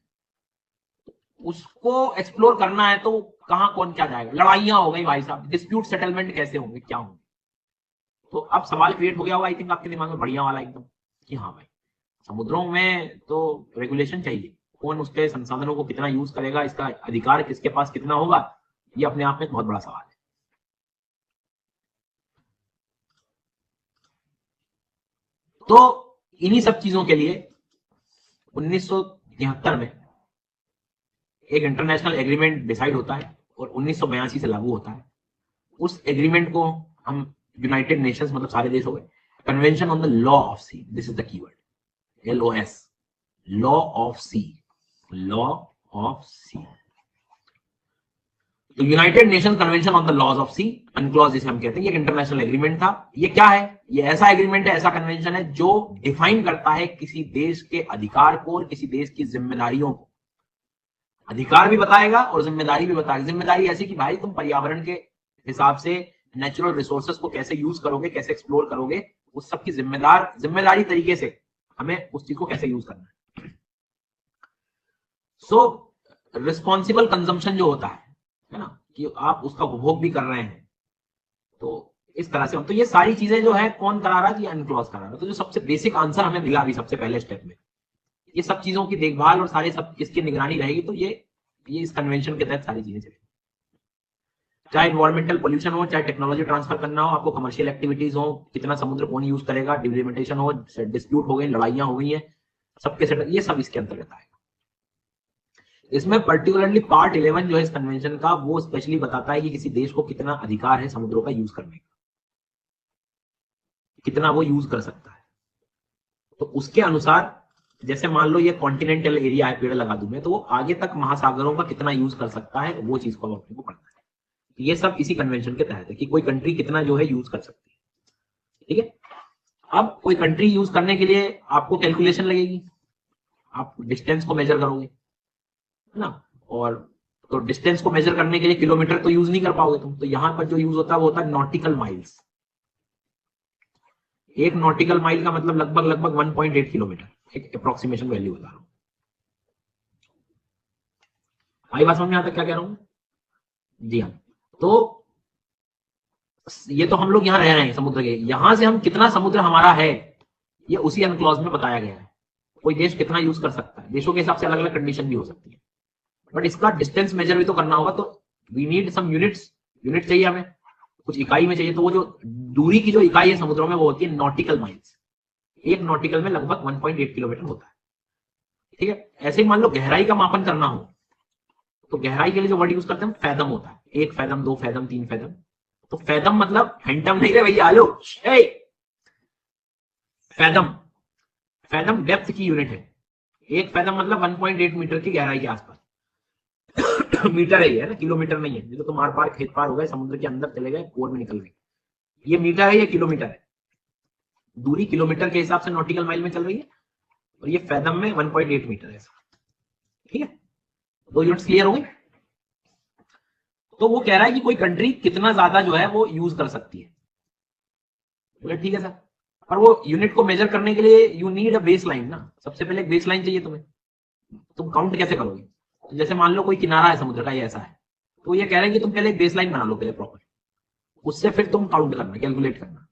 उसको एक्सप्लोर करना है तो कहां कौन क्या जाएगा? लड़ाइयां हो गई भाई साहब, डिस्प्यूट सेटलमेंट कैसे होंगे, क्या होंगे? तो अब सवाल क्रिएट हो गया होगा आई थिंक आपके दिमाग में, बढ़िया वाला एकदम, कि हाँ भाई समुद्रों में तो रेगुलेशन चाहिए, कौन उसके संसाधनों को कितना यूज करेगा, इसका अधिकार किसके पास कितना होगा, ये अपने आप में एक बहुत बड़ा सवाल है। तो इन्हीं सब चीजों के लिए 1973 में एक इंटरनेशनल एग्रीमेंट डिसाइड होता है और 1982 से लागू होता है। उस एग्रीमेंट को हम यूनाइटेड नेशंस, मतलब सारे देश हो गए, convention on the law of sea, this is the keyword, LOS, law of sea, law of sea. तो United Nation convention on the laws of sea, UNCLOS जिसे हम कहते हैं, ये एक इंटरनेशनल एग्रीमेंट था। ये क्या है? ये ऐसा एग्रीमेंट है, ऐसा कन्वेंशन है जो डिफाइन करता है किसी देश के अधिकार को और किसी देश की जिम्मेदारियों को, अधिकार भी बताएगा और जिम्मेदारी भी बताएगा। जिम्मेदारी ऐसी कि भाई तुम पर्यावरण के हिसाब से नेचुरल रिसोर्सेस को कैसे यूज करोगे, कैसे एक्सप्लोर करोगे, उस सब की जिम्मेदारी तरीके से हमें उस चीज को कैसे यूज करना है। सो रिस्पॉन्सिबल कंजम्पशन जो होता है ना, कि आप उसका उपभोग भी कर रहे हैं, तो इस तरह से। तो ये सारी चीजें जो है कौन करा रहा है, कि अनक्लॉज करा रहा है। तो जो सबसे बेसिक आंसर हमें मिला अभी सबसे पहले स्टेप में, ये सब चीजों की देखभाल और सारे सब इसकी निगरानी रहेगी, तो ये इस कन्वेंशन के तहत सारी चीजें चलेगी। चाहे इन्वायरमेंटल पोल्यूशन हो, चाहे टेक्नोलॉजी ट्रांसफर करना हो, आपको कमर्शियल एक्टिविटीज हो, कितना समुद्र कौन यूज करेगा, डिलिमिटेशन हो, डिस्प्यूट हो गई, लड़ाइयां हो गई है, सबके सेटल, ये सब इसके अंतर्गत आएगा। इसमें पर्टिकुलरली पार्ट 11 जो है इस कन्वेंशन का, वो स्पेशली बताता है कि किसी देश को कितना अधिकार है समुद्रों का यूज करने का, कितना वो यूज कर सकता है। तो उसके अनुसार जैसे मान लो ये कॉन्टिनेंटल एरिया है, पेड़ लगा दूं मैं, तो वो आगे तक महासागरों का कितना यूज कर सकता है, वो चीज को अपने को पढ़ना है। ये सब इसी कन्वेंशन के तहत है कि कोई कंट्री कितना जो है यूज कर सकती है। ठीक है, अब कोई कंट्री यूज करने के लिए आपको कैलकुलेशन लगेगी, आप डिस्टेंस को मेजर करोगे, है ना, और तो डिस्टेंस को मेजर करने के लिए किलोमीटर तो यूज नहीं कर पाओगे तुम, तो यहां पर जो यूज होता है वो होता है नॉटिकल माइल्स। एक नॉटिकल माइल का मतलब लगभग 1.8 किलोमीटर, एक अप्रोक्सीमेशन वैल्यू बता रहा हूं। आई बात समझ में आता क्या कह रहा हूं? जी हाँ। तो ये तो हम लोग यहाँ रह रहे हैं समुद्र के, यहां से हम कितना समुद्र हमारा है ये उसी अनक्लॉज में बताया गया है। कोई देश कितना यूज कर सकता है, देशों के हिसाब से अलग अलग कंडीशन भी हो सकती है, बट इसका डिस्टेंस मेजर भी तो करना होगा, तो we need some units, unit चाहिए हमें, कुछ इकाई में चाहिए। तो वो जो दूरी की जो इकाई है समुद्रों में वो होती है नॉटिकल माइल्स। एक नॉटिकल में लगभग 1.8 किलोमीटर होता है। ठीक है, ऐसे ही मान लो गहराई का मापन करना हो, तो गहराई के लिए जो वर्ड यूज करते हैं फैदम होता है, 1 फैदम, 2 फैदम, 3 फैदम। तो फैदम मतलब हैंडम नहीं रे भैया, आलो फैदम, फैदम डेप्थ की यूनिट है। 1 फैदम मतलब 1.8 मीटर की गहराई के आसपास। मीटर है ना, किलोमीटर नहीं है। तो मार पार खेत पार हो गए, समुद्र के अंदर चले गए, कोर में निकल गए, ये मीटर है, ये किलोमीटर है। दूरी किलोमीटर के हिसाब से नॉटिकल माइल में चल रही है, और ये फैदम में 1.8 मीटर है। ठीक है, 2 यूनिट्स क्लियर हो गई। तो वो कह रहा है कि कोई कंट्री कितना ज्यादा जो है वो यूज कर सकती है। बोले ठीक है सर, पर वो यूनिट को मेजर करने के लिए you need a base line ना, सबसे पहले एक बेस लाइन चाहिए तुम्हें। तुम काउंट कैसे करोगे? तो जैसे मान लो कोई किनारा है समुद्र का, ये ऐसा है, तो ये कह रहे हैं कि तुम पहले एक बेस लाइन बना लो पहले प्रॉपर, उससे फिर तुम काउंट करना, कैलकुलेट करना।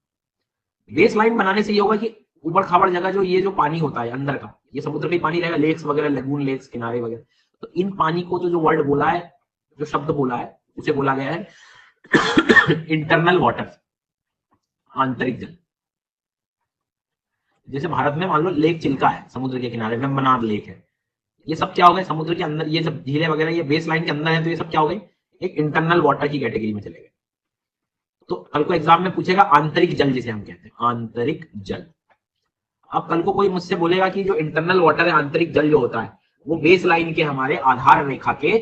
बेस लाइन बनाने से ये होगा कि ऊबड़ खाबड़ जगह जो ये जो पानी होता है अंदर का, ये समुद्र का ही पानी रहेगा, लेक्स वगैरह, लगून लेक्स, किनारे वगैरह, तो इन पानी को जो वर्ड बोला है, जो शब्द बोला है, उसे बोला गया है इंटरनल वाटर, आंतरिक जल। जैसे भारत में मान लो लेक चिल्का है समुद्र के किनारे, वेम्बनाड लेक है, ये सब क्या हो गए समुद्र के अंदर, ये सब झीलें वगैरह ये बेस लाइन के अंदर है, तो ये सब क्या हो गई, एक इंटरनल वाटर की कैटेगरी में चले गए। तो कल को एग्जाम में पूछेगा आंतरिक जल, जिसे हम कहते हैं आंतरिक जल। अब कल को कोई मुझसे बोलेगा कि जो इंटरनल वाटर है, आंतरिक जल जो होता है, वो बेस लाइन के हमारे आधार रेखा के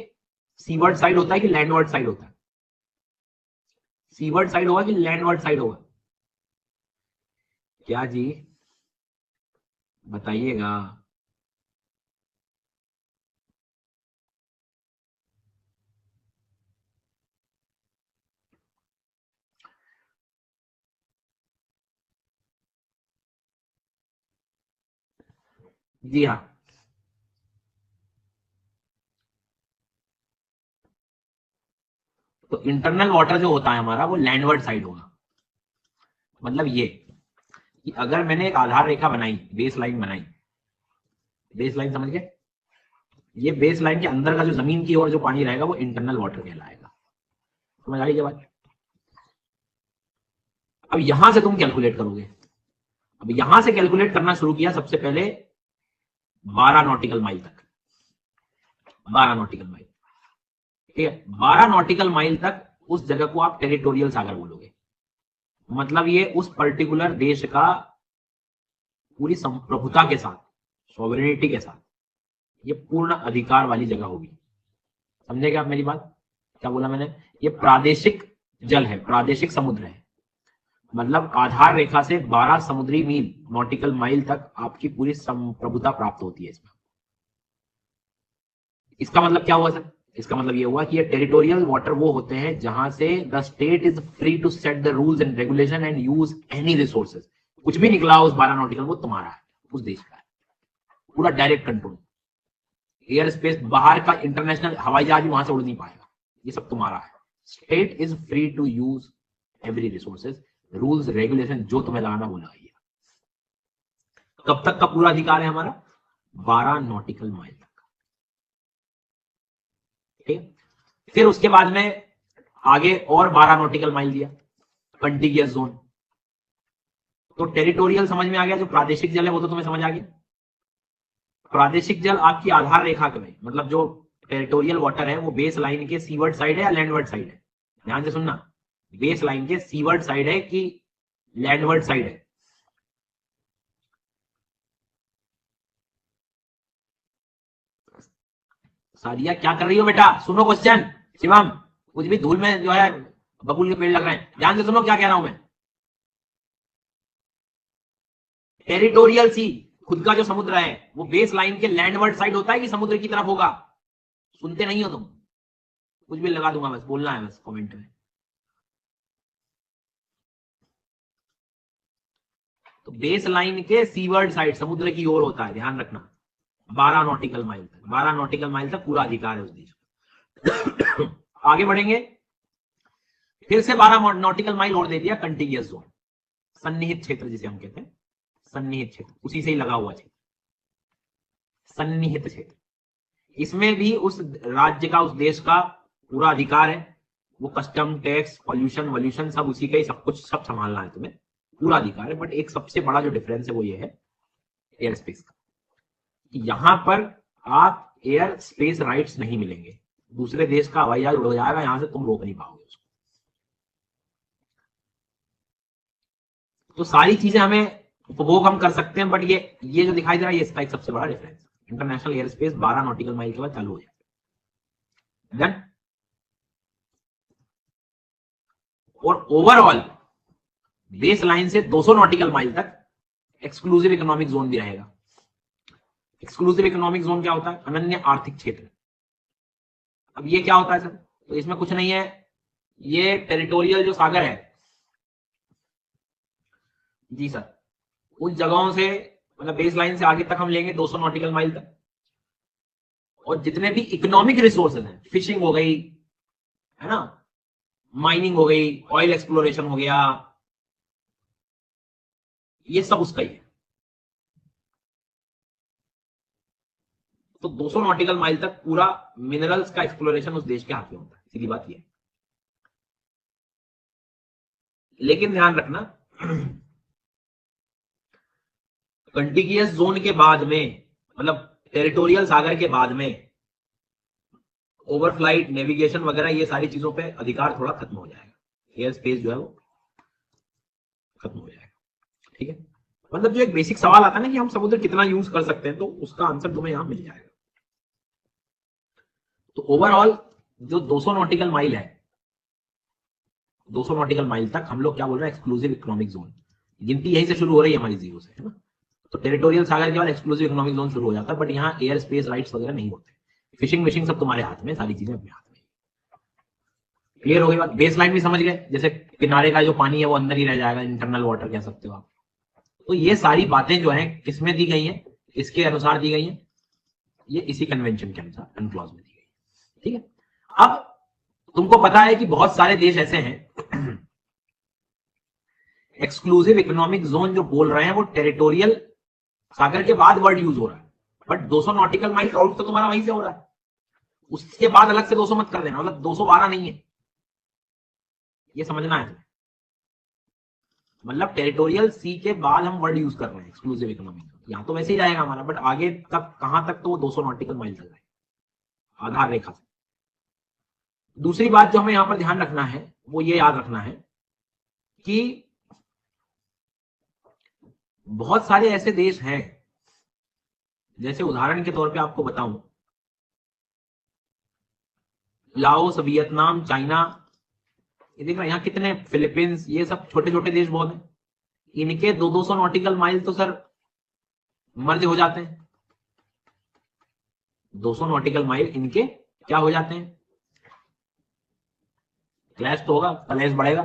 सीवर्ड साइड होता है कि लैंडवर्ड साइड होता है? सीवर्ड साइड होगा कि लैंडवर्ड साइड होगा? क्या जी बताइएगा। जी हाँ, तो इंटरनल वाटर जो होता है हमारा वो लैंडवर्ड साइड होगा। मतलब ये कि अगर मैंने एक आधार रेखा बनाई, बेस लाइन बनाई, बेस लाइन समझ गए, ये बेस लाइन के अंदर का जो जमीन की ओर जो पानी रहेगा वो इंटरनल वाटर कहलाएगा। समझ आ रही है बात? अब यहां से तुम कैलकुलेट करोगे। अब यहां से कैलकुलेट करना शुरू किया सबसे पहले 12 नॉटिकल माइल तक, 12 नॉटिकल माइल। ठीक है, 12 नॉटिकल माइल तक उस जगह को आप टेरिटोरियल सागर बोलोगे। मतलब ये उस पर्टिकुलर देश का पूरी संप्रभुता के साथ, सॉवरेनिटी के साथ, ये पूर्ण अधिकार वाली जगह होगी। समझे क्या आप मेरी बात? क्या बोला मैंने? ये प्रादेशिक जल है, प्रादेशिक समुद्र है। मतलब आधार रेखा से 12 समुद्री मील, नॉटिकल माइल तक आपकी पूरी संप्रभुता प्राप्त होती है इसमें। इसका मतलब क्या हुआ सर? इसका मतलब ये हुआ कि ये टेरिटोरियल वाटर वो होते हैं जहां से the state is free to set the rules and regulation and use any resources. कुछ भी निकला उस 12 नॉटिकल वो तुम्हारा है, उस देश का है, पूरा डायरेक्ट कंट्रोल। एयर स्पेस बाहर का इंटरनेशनल हवाई जहाज भी वहां से उड़ नहीं पाएगा, ये सब तुम्हारा है। State is free to use every resources, rules regulation जो तुम्हें लगाना वो लगाइए। कब तक का पूरा अधिकार है हमारा? 12 नॉटिकल माइल तक। ठीक, फिर उसके बाद में आगे और 12 नॉटिकल माइल दिया, कंटिगियस जोन। तो टेरिटोरियल समझ में आ गया, जो प्रादेशिक जल है वो तो तुम्हें समझ आ गया। प्रादेशिक जल आपकी आधार रेखा में, मतलब जो टेरिटोरियल वाटर है वो बेस लाइन के सीवर्ड साइड है या लैंडवर्ड साइड है? ध्यान से सुनना, बेस लाइन के सीवर्ड साइड है कि लैंडवर्ड साइड है? सादिया क्या कर रही हो बेटा? सुनो क्वेश्चन। शिवम, कुछ भी धूल में जो है बबूल के पेड़ लग रहे हैं, ध्यान से सुनो क्या कह रहा हूं मैं। टेरिटोरियल सी, खुद का जो समुद्र है वो बेस लाइन के लैंडवर्ड साइड होता है कि समुद्र की तरफ होगा? सुनते नहीं हो तुम, कुछ भी लगा दूंगा, बस बोलना है बस कमेंट में। तो बेस लाइन के सीवर्ड साइड समुद्र की ओर होता है, ध्यान रखना। 12 नॉटिकल माइल तक, 12 नॉटिकल माइल तक पूरा अधिकार है उस देश का। आगे बढ़ेंगे, फिर से 12 नॉटिकल माइल और दे दिया कंटिगियस जोन, सन्निहित क्षेत्र जिसे हम कहते हैं, सन्निहित क्षेत्र, उसी से ही लगा हुआ क्षेत्र, सन्निहित क्षेत्र। इसमें भी उस राज्य का, उस देश का पूरा अधिकार है, वो कस्टम टैक्स पॉल्यूशन वॉल्यूशन सब उसी का ही, सब कुछ सब संभालना है तुम्हें, पूरा अधिकार है। बट एक सबसे बड़ा जो डिफरेंस है वो ये है एयर स्पेस का, यहां पर आप एयर स्पेस राइट्स नहीं मिलेंगे, दूसरे देश का हवाई जहाज उड़ जाएगा यहां से, तुम रोक नहीं पाओगे उसको। तो सारी चीजें हमें उपभोग हम कर सकते हैं, बट ये जो दिखाई दे रहा है ये इसका एक सबसे बड़ा difference. International air space 12 nautical mile के बाद चालू हो जाएगा। डन। और ओवरऑल बेस लाइन से 200 नॉटिकल माइल तक एक्सक्लूसिव इकोनॉमिक जोन भी रहेगा। एक्सक्लूसिव इकोनॉमिक जोन क्या होता है? अनन्य आर्थिक क्षेत्र। अब ये क्या होता है सर? तो इसमें कुछ नहीं है, ये टेरिटोरियल जो सागर है जी सर, उन जगहों से, मतलब बेस लाइन से आगे तक हम लेंगे 200 नॉटिकल माइल तक, और जितने भी इकोनॉमिक रिसोर्सेज हैं, फिशिंग हो गई है ना, माइनिंग हो गई, ऑयल एक्सप्लोरेशन हो गया, ये सब उसका ही है। तो 200 नॉटिकल माइल तक पूरा मिनरल्स का एक्सप्लोरेशन उस देश के हाथ में होता है, सीधी बात ये। लेकिन ध्यान रखना, कंटिगियस जोन के बाद में, मतलब टेरिटोरियल सागर के बाद में, ओवरफ्लाइट नेविगेशन वगैरह ये सारी चीजों पे अधिकार थोड़ा खत्म हो जाएगा, एयर स्पेस जो है वो खत्म हो जाएगा। ठीक है, मतलब जो एक बेसिक सवाल आता है ना कि हम समुद्र कितना यूज कर सकते हैं, तो उसका आंसर तुम्हें यहां मिल जाएगा। तो ओवरऑल जो 200 नॉटिकल माइल है, 200 नॉटिकल माइल तक हम लोग क्या बोल रहे हैं? Exclusive economic zone. गिनती यहीं से शुरू हो रही है हमारी, जीरो से, है ना। तो टेरिटोरियल सागर के बाद एक्सक्लूसिव इकोनॉमिक जोन शुरू हो जाता है, बट यहाँ एयर स्पेस राइट्स वगैरह नहीं होते, फिशिंग विशिंग सब तुम्हारे हाथ में, सारी चीजें अपने हाथ में। क्लियर हो गई बात? बेस लाइन भी समझ गए, जैसे किनारे का जो पानी है वो अंदर ही रह जाएगा, इंटरनल वाटर कह सकते हो आप। तो ये सारी बातें जो है किसमें दी गई है? इसके अनुसार दी गई है, ये इसी कन्वेंशन के अनुसार अनक्लॉज में दी गई। ठीक है, अब तुमको पता है कि बहुत सारे देश ऐसे हैं एक्सक्लूसिव इकोनॉमिक जोन जो बोल रहे हैं वो टेरिटोरियल सागर के बाद वर्ड यूज हो रहा है, बट 200 नॉटिकल माइल आउट तो तुम्हारा वहीं से हो रहा है, उसके बाद अलग से 200 मत कर देना, मतलब 212 नहीं है, ये समझना है। मतलब टेरिटोरियल सी के बाद हम वर्ड यूज कर रहे हैं एक्सक्लूसिव इकोनॉमिक, यहां तो वैसे ही जाएगा हमारा, बट आगे तक कहां तक? तो वो 200 नॉटिकल माइल तक जाएगा आधार रेखा से। दूसरी बात जो हमें यहां पर ध्यान रखना है वो ये याद रखना है कि बहुत सारे ऐसे देश हैं, जैसे उदाहरण के तौर पे आपको बताऊं, लाओस, वियतनाम, चाइना, ये देख रहे हैं यहाँ कितने, फिलीपींस, ये सब छोटे छोटे देश बहुत हैं, इनके 200 नॉटिकल माइल तो सर मर्ज हो जाते हैं। 200 नॉटिकल माइल इनके क्या हो जाते हैं, क्लैश तो होगा, क्लैश बढ़ेगा।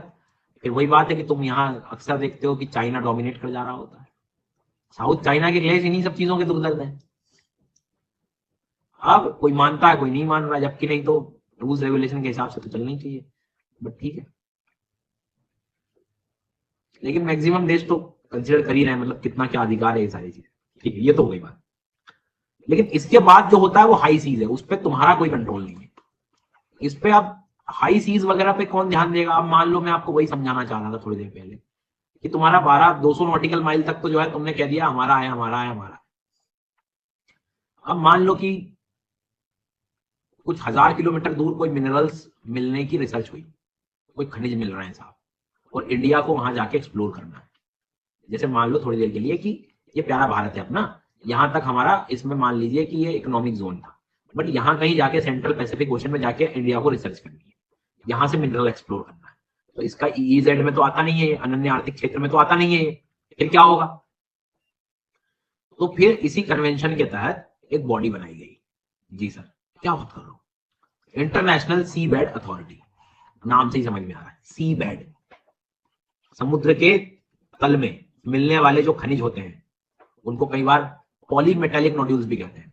फिर वही बात है कि तुम यहाँ अक्सर देखते हो कि चाइना डोमिनेट कर जा रहा होता है, साउथ चाइना के क्लैश इन्हीं सब चीजों के दुख दर्द है। अब कोई मानता है कोई नहीं मान रहा, जबकि नहीं तो रूल्स रेगुलेशन के हिसाब से तो चलना ही चाहिए, बट ठीक है। लेकिन मैक्सिमम देश तो कंसिडर कर ही रहे हैं, मतलब कितना क्या अधिकार है ये सारी चीजें, ठीक है, ये तो हो गई बात। लेकिन इसके बाद जो होता है वो हाई सीज है, उस पर तुम्हारा कोई कंट्रोल नहीं है। इस पे अब हाई सीज वगैरह पे कौन ध्यान देगा। अब मान लो मैं आपको वही समझाना चाह रहा था थोड़ी देर पहले कि तुम्हारा 200 नॉटिकल माइल तक तो जो है तुमने कह दिया हमारा है हमारा है हमारा है। अब मान लो कि कुछ 1000 किलोमीटर दूर कोई मिनरल्स मिलने की रिसर्च हुई, कोई खनिज मिल रहे हैं साहब, और इंडिया को वहां जाके एक्सप्लोर करना है। जैसे मान लो थोड़ी देर के लिए कि ये प्यारा भारत है अपना, यहां तक हमारा, इसमें मान लीजिए कि ये इकोनॉमिक जोन था, बट यहां कहीं जाके सेंट्रल पैसिफिक ओशन में जाके इंडिया को रिसर्च करनी है, यहां से मिनरल एक्सप्लोर करना है। तो इसका ईईजेड में तो आता नहीं है, अनन्य आर्थिक क्षेत्र में तो आता नहीं है, फिर क्या होगा। तो फिर इसी कन्वेंशन के तहत एक बॉडी बनाई गई। जी सर, क्या बात कर रहा हूं, इंटरनेशनल सी बेड अथॉरिटी, नाम से ही समझ में आ रहा है, सी बेड, समुद्र के तल में मिलने वाले जो खनिज होते हैं उनको कई बार पॉलीमेटालिक नोड्यूल्स भी कहते हैं।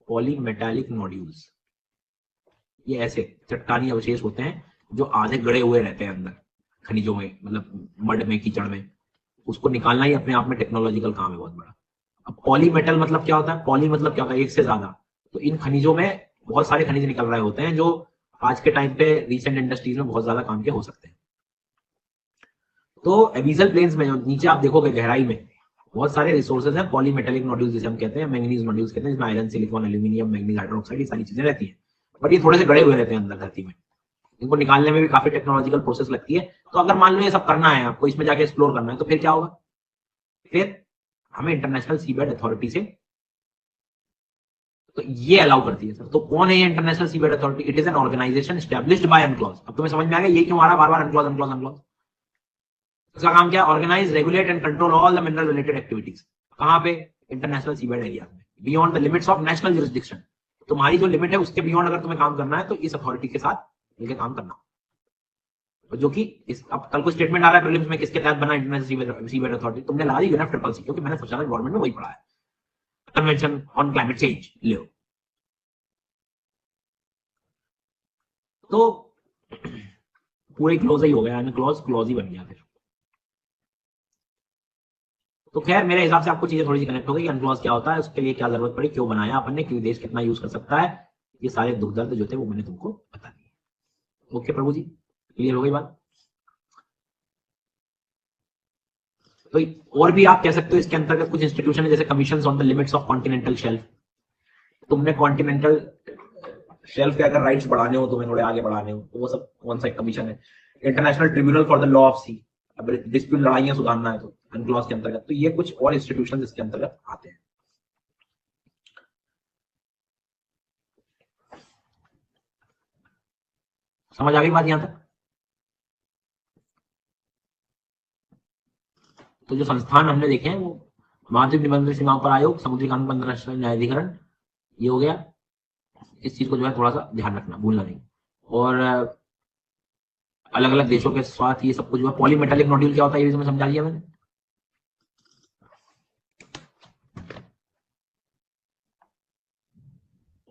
पॉलीमेटालिक नोड्यूल्स ये ऐसे चट्टानी अवशेष होते हैं जो आधे गड़े हुए रहते हैं अंदर खनिजों में, मतलब मड में, कीचड़ में, उसको निकालना ही अपने आप में टेक्नोलॉजिकल काम है बहुत बड़ा। अब पॉलीमेटल मतलब क्या होता है, पॉली मतलब क्या होता है, एक से ज्यादा। तो इन खनिजों में बहुत सारे खनिज निकल रहे होते हैं जो आज के टाइम पे रिसेंट इंडस्ट्रीज में बहुत ज्यादा काम के हो सकते हैं। तो एबिसल प्लेन्स में जो नीचे आप देखोगे गहराई में बहुत सारे रिसोर्सेज हैं, पॉलीमेटालिक नोड्यूल्स जिसे हम कहते हैं, मैंगनीज नोड्यूल्स कहते हैं, जिसमें iron, silicon, aluminium, manganese, hydroxide, ये सारी चीजें रहती हैं, बट ये थोड़े से गड़े हुए रहते हैं अंदर धरती में, इनको निकालने में भी काफी टेक्नोलॉजिकल प्रोसेस लगती है। तो अगर मान लो ये सब करना है आपको, इसमें जाके एक्सप्लोर करना है, तो फिर क्या होगा, फिर हमें इंटरनेशनल सीबेड अथॉरिटी से तो ये अलाउ करती है। सर तो कौन है ये international seabed authority, it is an organisation established by UNCLOS. अब तुम्हें समझ में आ गया ये क्यों आ रहा बार बार अनक्लॉज अनक्लॉज अनक्लॉज। इसका काम क्या, organise, regulate and control all the mineral related activities. कहां पे, इंटरनेशनल सीबेड एरिया में, beyond the limits of national jurisdiction. तुम्हारी जो लिमिट है उसके बियॉन्ड अगर तुम्हें काम करना है तो इस अथॉरिटी के साथ मिलकर काम करना, जो कि इस अब कल को स्टेटमेंट आ रहा है प्रीलिम्स में, किसके तहत बना इंटरनेशनल सीबेड अथॉरिटी, तुमने लगा दी यूएनएफ ट्रिपल सी, क्योंकि मैंने सोचा था गवर्नमेंट में वही पढ़ा है, कन्वेंशन ऑन क्लाइमेट चेंज। लो तो पूरे क्लोज ही हो गया, क्लोज क्लोज ही बन गया फिर। तो खैर मेरे हिसाब से आपको चीजें थोड़ी सी कनेक्ट हो गई, अनक्लॉज क्या होता है, उसके लिए क्या जरूरत पड़ी, क्यों बनाया अपन ने, क्यों देश कितना यूज कर सकता है, ये सारे दुख दर्द जो थे वो मैंने तुमको बता दिए। ओके प्रभु जी, क्लियर हो गई बात। तो और भी आप कह सकते हो इसके अंतर्गत कुछ इंस्टीट्यूशन है, जैसे commission on the limits of continental shelf. तुमने कॉन्टिनेंटल शेल्फ के अगर राइट्स बढ़ाने हो, तुम्हें थोड़े आगे बढ़ाने हो, तो वो सब कौन सा कमीशन है, international tribunal for the law of sea, अब डिस्प्यूट लड़ाइयां सुधारना है तो अनक्लॉज के अंतर्गत। तो ये कुछ और इंस्टीट्यूशन इसके अंतर्गत आते हैं। समझ आ गई बात यहां तक। तो जो संस्थान हमने देखे हैं वो महाद्वीप निबंधन सीमाओं पर आयोग, समुद्री कानून अंतरराष्ट्रीय न्यायाधिकरण, ये हो गया। इस चीज को जो है थोड़ा सा ध्यान रखना, भूलना नहीं। और अलग अलग देशों के साथ ये सब कुछ जो है, पॉलीमेटालिक नोड्यूल क्या होता है ये भी तुम्हें समझा दिया मैंने।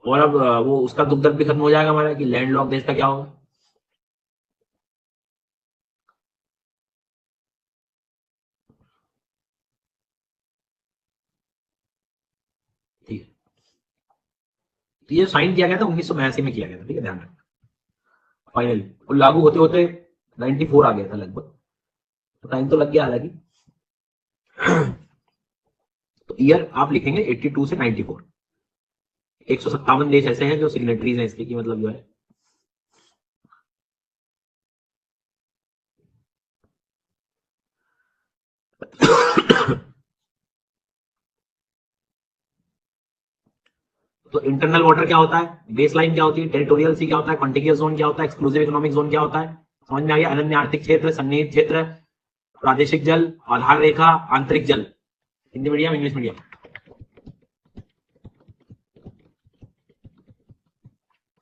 और अब वो उसका दुख दर्द भी खत्म हो जाएगा हमारा कि लैंड लॉक देश का क्या होगा। ठीक है, तो ये साइन किया गया था 1982 में किया गया था, ठीक है, ध्यान रखना फाइनली, और लागू होते होते 94 आ गया था लगभग, तो टाइम तो लग गया हालांकि। तो ईयर आप लिखेंगे 82 से 94। 157 देश ऐसे हैं जो सिग्नेटरीज हैं इसके, की मतलब जो है तो इंटरनल वाटर क्या होता है, बेस लाइन क्या होती है, टेरिटोरियल सी क्या होता है, कॉन्टिगियस जोन क्या होता है, एक्सक्लूसिव इकोनॉमिक जोन क्या होता है, समझ में आ गया। अनन्य आर्थिक क्षेत्र, सन्निहित क्षेत्र, प्रादेशिक जल, आधार रेखा, आंतरिक जल। हिंदी मीडियम, इंग्लिश मीडियम,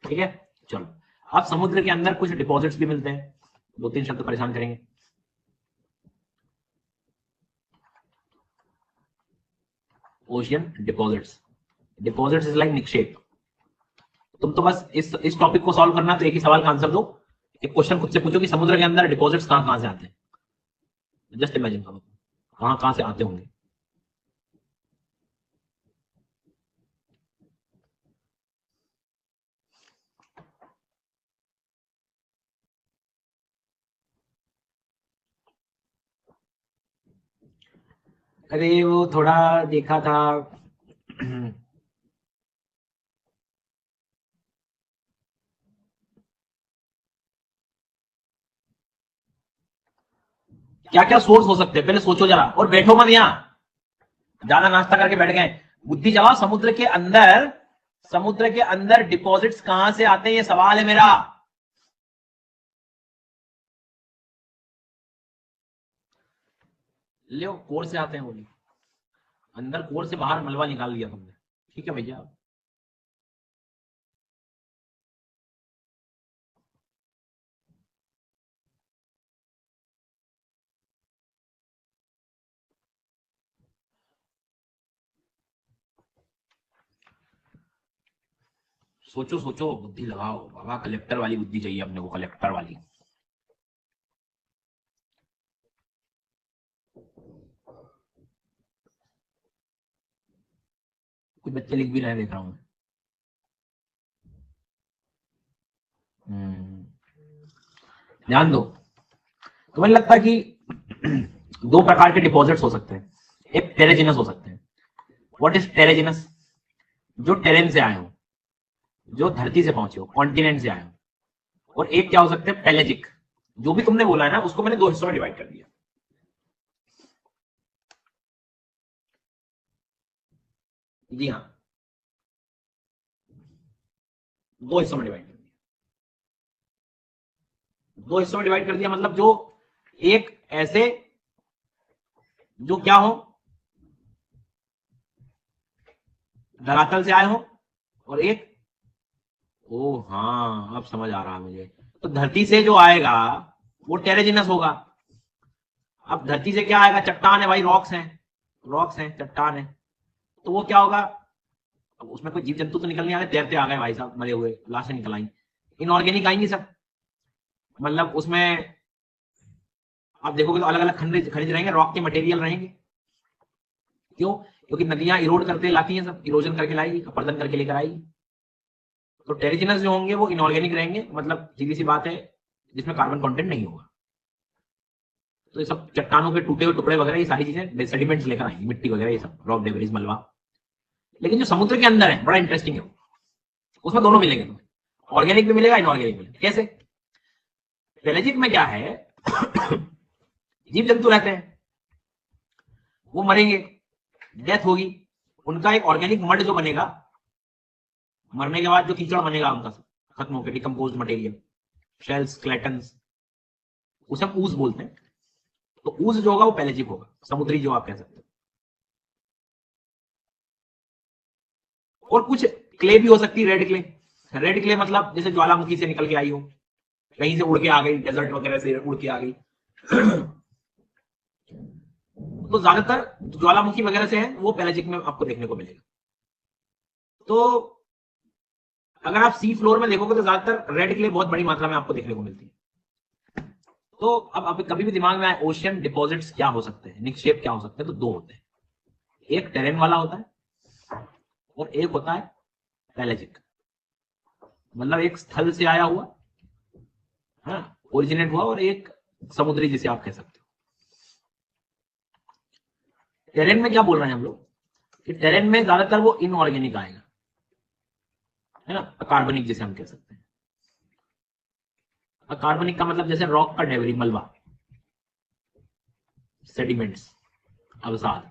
ठीक है, चलो अब समुद्र के अंदर कुछ डिपॉजिट्स भी मिलते हैं, 2-3 शब्द परेशान करेंगे। Ocean deposits, deposits is like निक्षेप। तुम तो बस इस टॉपिक को सॉल्व करना, तो एक ही सवाल का आंसर दो, एक क्वेश्चन खुद से पूछो कि समुद्र के अंदर डिपॉजिट्स कहां कहां से आते हैं, जस्ट इमेजिन करो कहां कहां से आते होंगे। अरे वो थोड़ा देखा था क्या क्या सोर्स हो सकते हैं, पहले सोचो जरा, और बैठो मत यहां ज्यादा नाश्ता करके बैठ गए, बुद्धि चलाओ। समुद्र के अंदर डिपॉजिट्स कहां से आते हैं, ये सवाल है मेरा। ले कोर से आते हैं, बोली अंदर कोर से बाहर मलबा निकाल दिया तुमने, ठीक है भैया। सोचो सोचो, बुद्धि लगाओ बाबा, कलेक्टर वाली बुद्धि चाहिए अपने को, कलेक्टर वाली। कुछ बच्चे लिख भी रहे हैं, देख रहा हूं। ध्यान दो, तुम्हें लगता है कि दो प्रकार के डिपॉजिट्स हो सकते हैं, एक टेरेजिनस हो सकते हैं। What is terrigenous? जो टेरेन से आए हो, जो धरती से पहुंचे हो, कॉन्टिनेंट से आए हो। और एक क्या हो सकते हैं, पेलेजिक। जो भी तुमने बोला है ना, उसको मैंने दो हिस्सों में डिवाइड कर दिया। जी हाँ, दो हिस्सों में डिवाइड कर दिया। दो हिस्सों में डिवाइड कर दिया मतलब जो एक ऐसे जो क्या हो, धरातल से आए हो, और एक, ओ हाँ अब समझ आ रहा है मुझे। तो धरती से जो आएगा वो टेरेजिनस होगा। अब धरती से क्या आएगा, चट्टान है भाई, रॉक्स हैं, रॉक्स हैं, चट्टान है। तो वो क्या होगा, अब उसमें कोई जीव जंतु तो निकल नहीं आ गए, तैरते आ गए भाई साहब, मरे हुए लाशें निकल आई। इनऑर्गेनिक आएंगी सब, मतलब उसमें आप देखोगे तो अलग अलग खनिज खनिज रहेंगे, रॉक के मटेरियल रहेंगे। क्यों? क्योंकि नदियां इरोड करते लाती हैं, सब इरोजन करके लाएगी, अपरदन करके लेकर आएगी। तो टेरिजिनस जो होंगे वो इनऑर्गेनिक रहेंगे, मतलब सीधी सी बात है, जिसमें कार्बन कंटेंट नहीं होगा। तो ये सब चट्टानों के टूटे हुए टुकड़े वगैरह, ये सारी चीजें सेडिमेंट्स लेकर आएंगी, मिट्टी वगैरह, ये सब रॉक डेब्रिस, मलबा। लेकिन जो समुद्र के अंदर है बड़ा इंटरेस्टिंग है, उसमें दोनों मिलेंगे तुम्हें, ऑर्गेनिक भी मिलेगा, इनऑर्गेनिक मिलेगा। कैसे? पेलेजिक में क्या है, जीव जंतु रहते हैं, वो मरेंगे, डेथ होगी, उनका एक ऑर्गेनिक मड जो बनेगा, मरने के बाद जो कीचड़ बनेगा उनका खत्म होकर, डिकम्पोज मटेरियल, शेल्स, स्केलेटन्स, उसे हम ऊस बोलते हैं। तो ऊस जो होगा वो पेलेजिक होगा, समुद्री जो आप कह सकते हो। और कुछ क्ले भी हो सकती है, रेड क्ले। रेड क्ले मतलब जैसे ज्वालामुखी से निकल के आई हो, कहीं से उड़ के आ गई, डेजर्ट वगैरह से उड़ के आ गई। तो ज्यादातर ज्वालामुखी वगैरह से है, वो पेलेजिक में आपको देखने को मिलेगा। तो अगर आप सी फ्लोर में देखोगे तो ज्यादातर रेड क्ले बहुत बड़ी मात्रा में आपको देखने को मिलती है। तो अब कभी भी दिमाग में आए ओशियन डिपॉजिट्स क्या हो सकते हैं, निक्षेप क्या हो सकते हैं, तो दो होते हैं, एक टेरेन वाला होता है और एक होता है पेलेजिक, मतलब एक स्थल से आया हुआ, ओरिजिनेट हुआ, और एक समुद्री जिसे आप कह सकते हो। टेरेन में क्या बोल रहे हैं हम लोग कि टेरेन में ज्यादातर वो इनऑर्गेनिक आएगा, है ना, कार्बनिक जिसे हम कह सकते हैं। कार्बनिक का मतलब जैसे रॉक का डेबरी, मलबा, सेडिमेंट्स, अवसाद,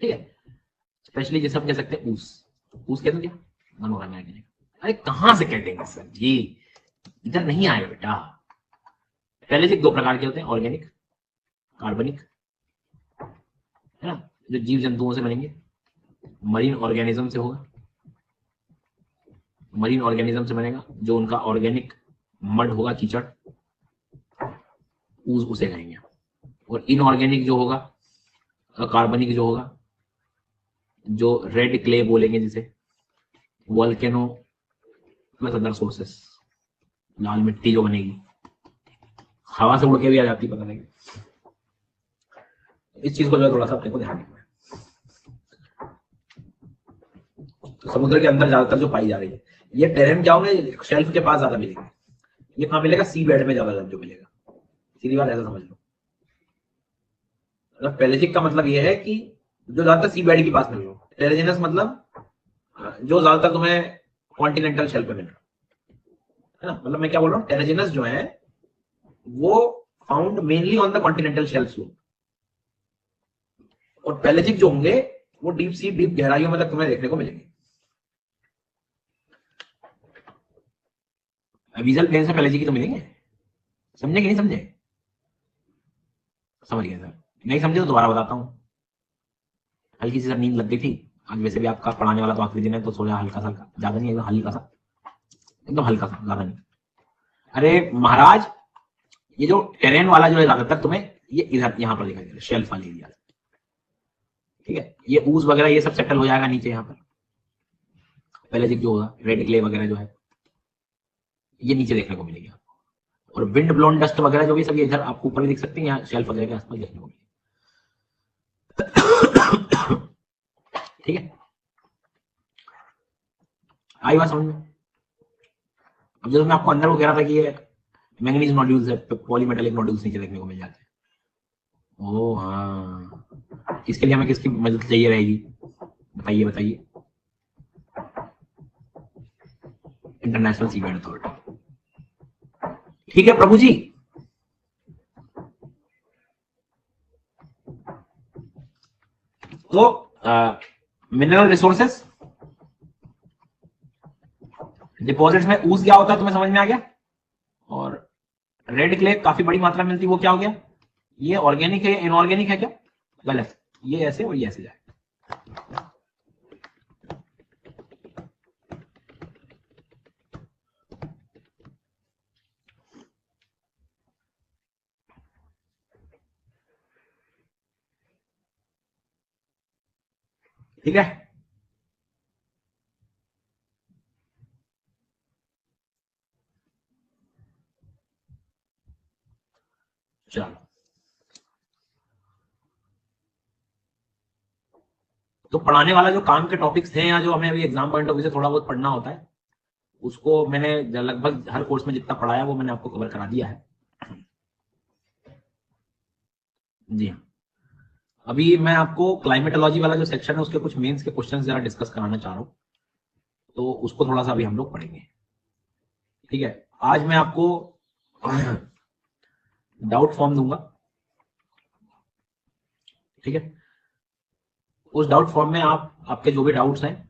ठीक है। स्पेशली जैसे हम कह सकते हैं ऊस, ऊस कहते हैं क्या, अनऑर्गेनिक। अरे कहां से कह देंगे सर, ये इधर नहीं आएगा बेटा। पहले से दो प्रकार के होते हैं, ऑर्गेनिक, कार्बनिक, है ना, जो जीव जंतुओं से बनेंगे, मरीन ऑर्गेनिज्म से होगा, मरीन ऑर्गेनिज्म से बनेगा, जो उनका ऑर्गेनिक मड होगा, कीचड़, उसे कहेंगे। और इनऑर्गेनिक जो होगा, कार्बनिक जो होगा, जो रेड क्ले बोलेंगे जिसे, वोल्केनो प्लस अदर सोर्सेस, लाल मिट्टी जो बनेगी, हवा से उड़ के भी आ जाती, पता नहीं। इस चीज को जो है थोड़ा सा अपने को ध्यान रखना है। तो समुद्र के अंदर ज्यादातर जो पाई जा रही है, ये टेरेन क्या होंगे, शेल्फ के पास ज्यादा मिलेंगे। ये कहां मिलेगा, सी बेड में ज्यादा जो मिलेगा, सीधी बात ऐसा समझ लो। मतलब पेलेजिक का मतलब ये है कि जो ज्यादातर सी बेड के पास मिल रहा हो, टेरेजिनस मतलब जो ज्यादातर तुम्हें कॉन्टिनेंटल शेल्फ पे मिल रहा है ना। मतलब मैं क्या बोल रहा हूँ, टेरेजिनस जो है वो found mainly on the continental shelf slope, और पेलेजिक जो होंगे वो डीप सी, डीप गहराइयों में तक तुम्हें देखने को मिलेंगे। विजुअल प्लेन से पेलेजिक तो मिलेंगे, समझे कि नहीं समझे? समझ गए सर, नहीं समझे तो दोबारा बताता हूँ। हल्की सी सर नींद लग गई थी आज, वैसे भी आपका पढ़ाने वाला तो आखिरी दिन है, तो सोचा हल्का सा, ज्यादा नहीं, एकदम हल्का सा, एकदम हल्का सा, ज्यादा नहीं। अरे महाराज, ये जो टेरेन वाला जो है ज्यादातर तुम्हें ये इधर यहाँ पर दिखाई दे रहा है, शेल्फ वाली एरिया, ठीक है। ये ऊस वगैरह ये सब सेटल हो जाएगा नीचे यहाँ पर, पेलेजिक जो होगा, रेड क्ले वगैरह जो है ये नीचे देखने को मिलेगी आपको। और विंड ब्लोन डस्ट वगैरह जो भी सब ये इधर आपको ऊपर भी दिख सकते हैं, यहाँ शेल्फ वगैरह के आसपास देखने को मिलेगी। ठीक है, आई बात समझ में? अब जब मैं आपको अंदर को कह रहा था कि ये मैंगनीज नोड्यूल्स है, पॉलीमेटेलिक नोड्यूल्स नीचे देखने को मिल जाते हैं। ओ हाँ, इसके लिए हमें किसकी मदद चाहिए रहेगी, बताइए बताइए? International seabed authority. ठीक है प्रभु जी। तो मिनरल रिसोर्सेस, डिपॉजिट्स में ऊस क्या होता है तुम्हें समझ में आ गया। और रेड क्ले काफी बड़ी मात्रा में मिलती है, वो क्या हो गया, ये ऑर्गेनिक है, इनऑर्गेनिक है क्या? गलत, ये ऐसे और ये ऐसे जाए। ठीक है, चलो। तो पढ़ाने वाला जो काम के टॉपिक्स थे, या जो हमें अभी एग्जाम पॉइंट ऑफ व्यू से थोड़ा बहुत पढ़ना होता है, उसको मैंने लगभग हर कोर्स में जितना पढ़ाया वो मैंने आपको कवर करा दिया है। जी हाँ, अभी मैं आपको क्लाइमेटोलॉजी वाला जो सेक्शन है उसके कुछ मेंस के क्वेश्चंस जरा डिस्कस कराना चाह रहा हूँ, तो उसको थोड़ा सा अभी हम लोग पढ़ेंगे। ठीक है, आज मैं आपको डाउट फॉर्म दूंगा, ठीक है। उस डाउट फॉर्म में आप आपके जो भी डाउट्स हैं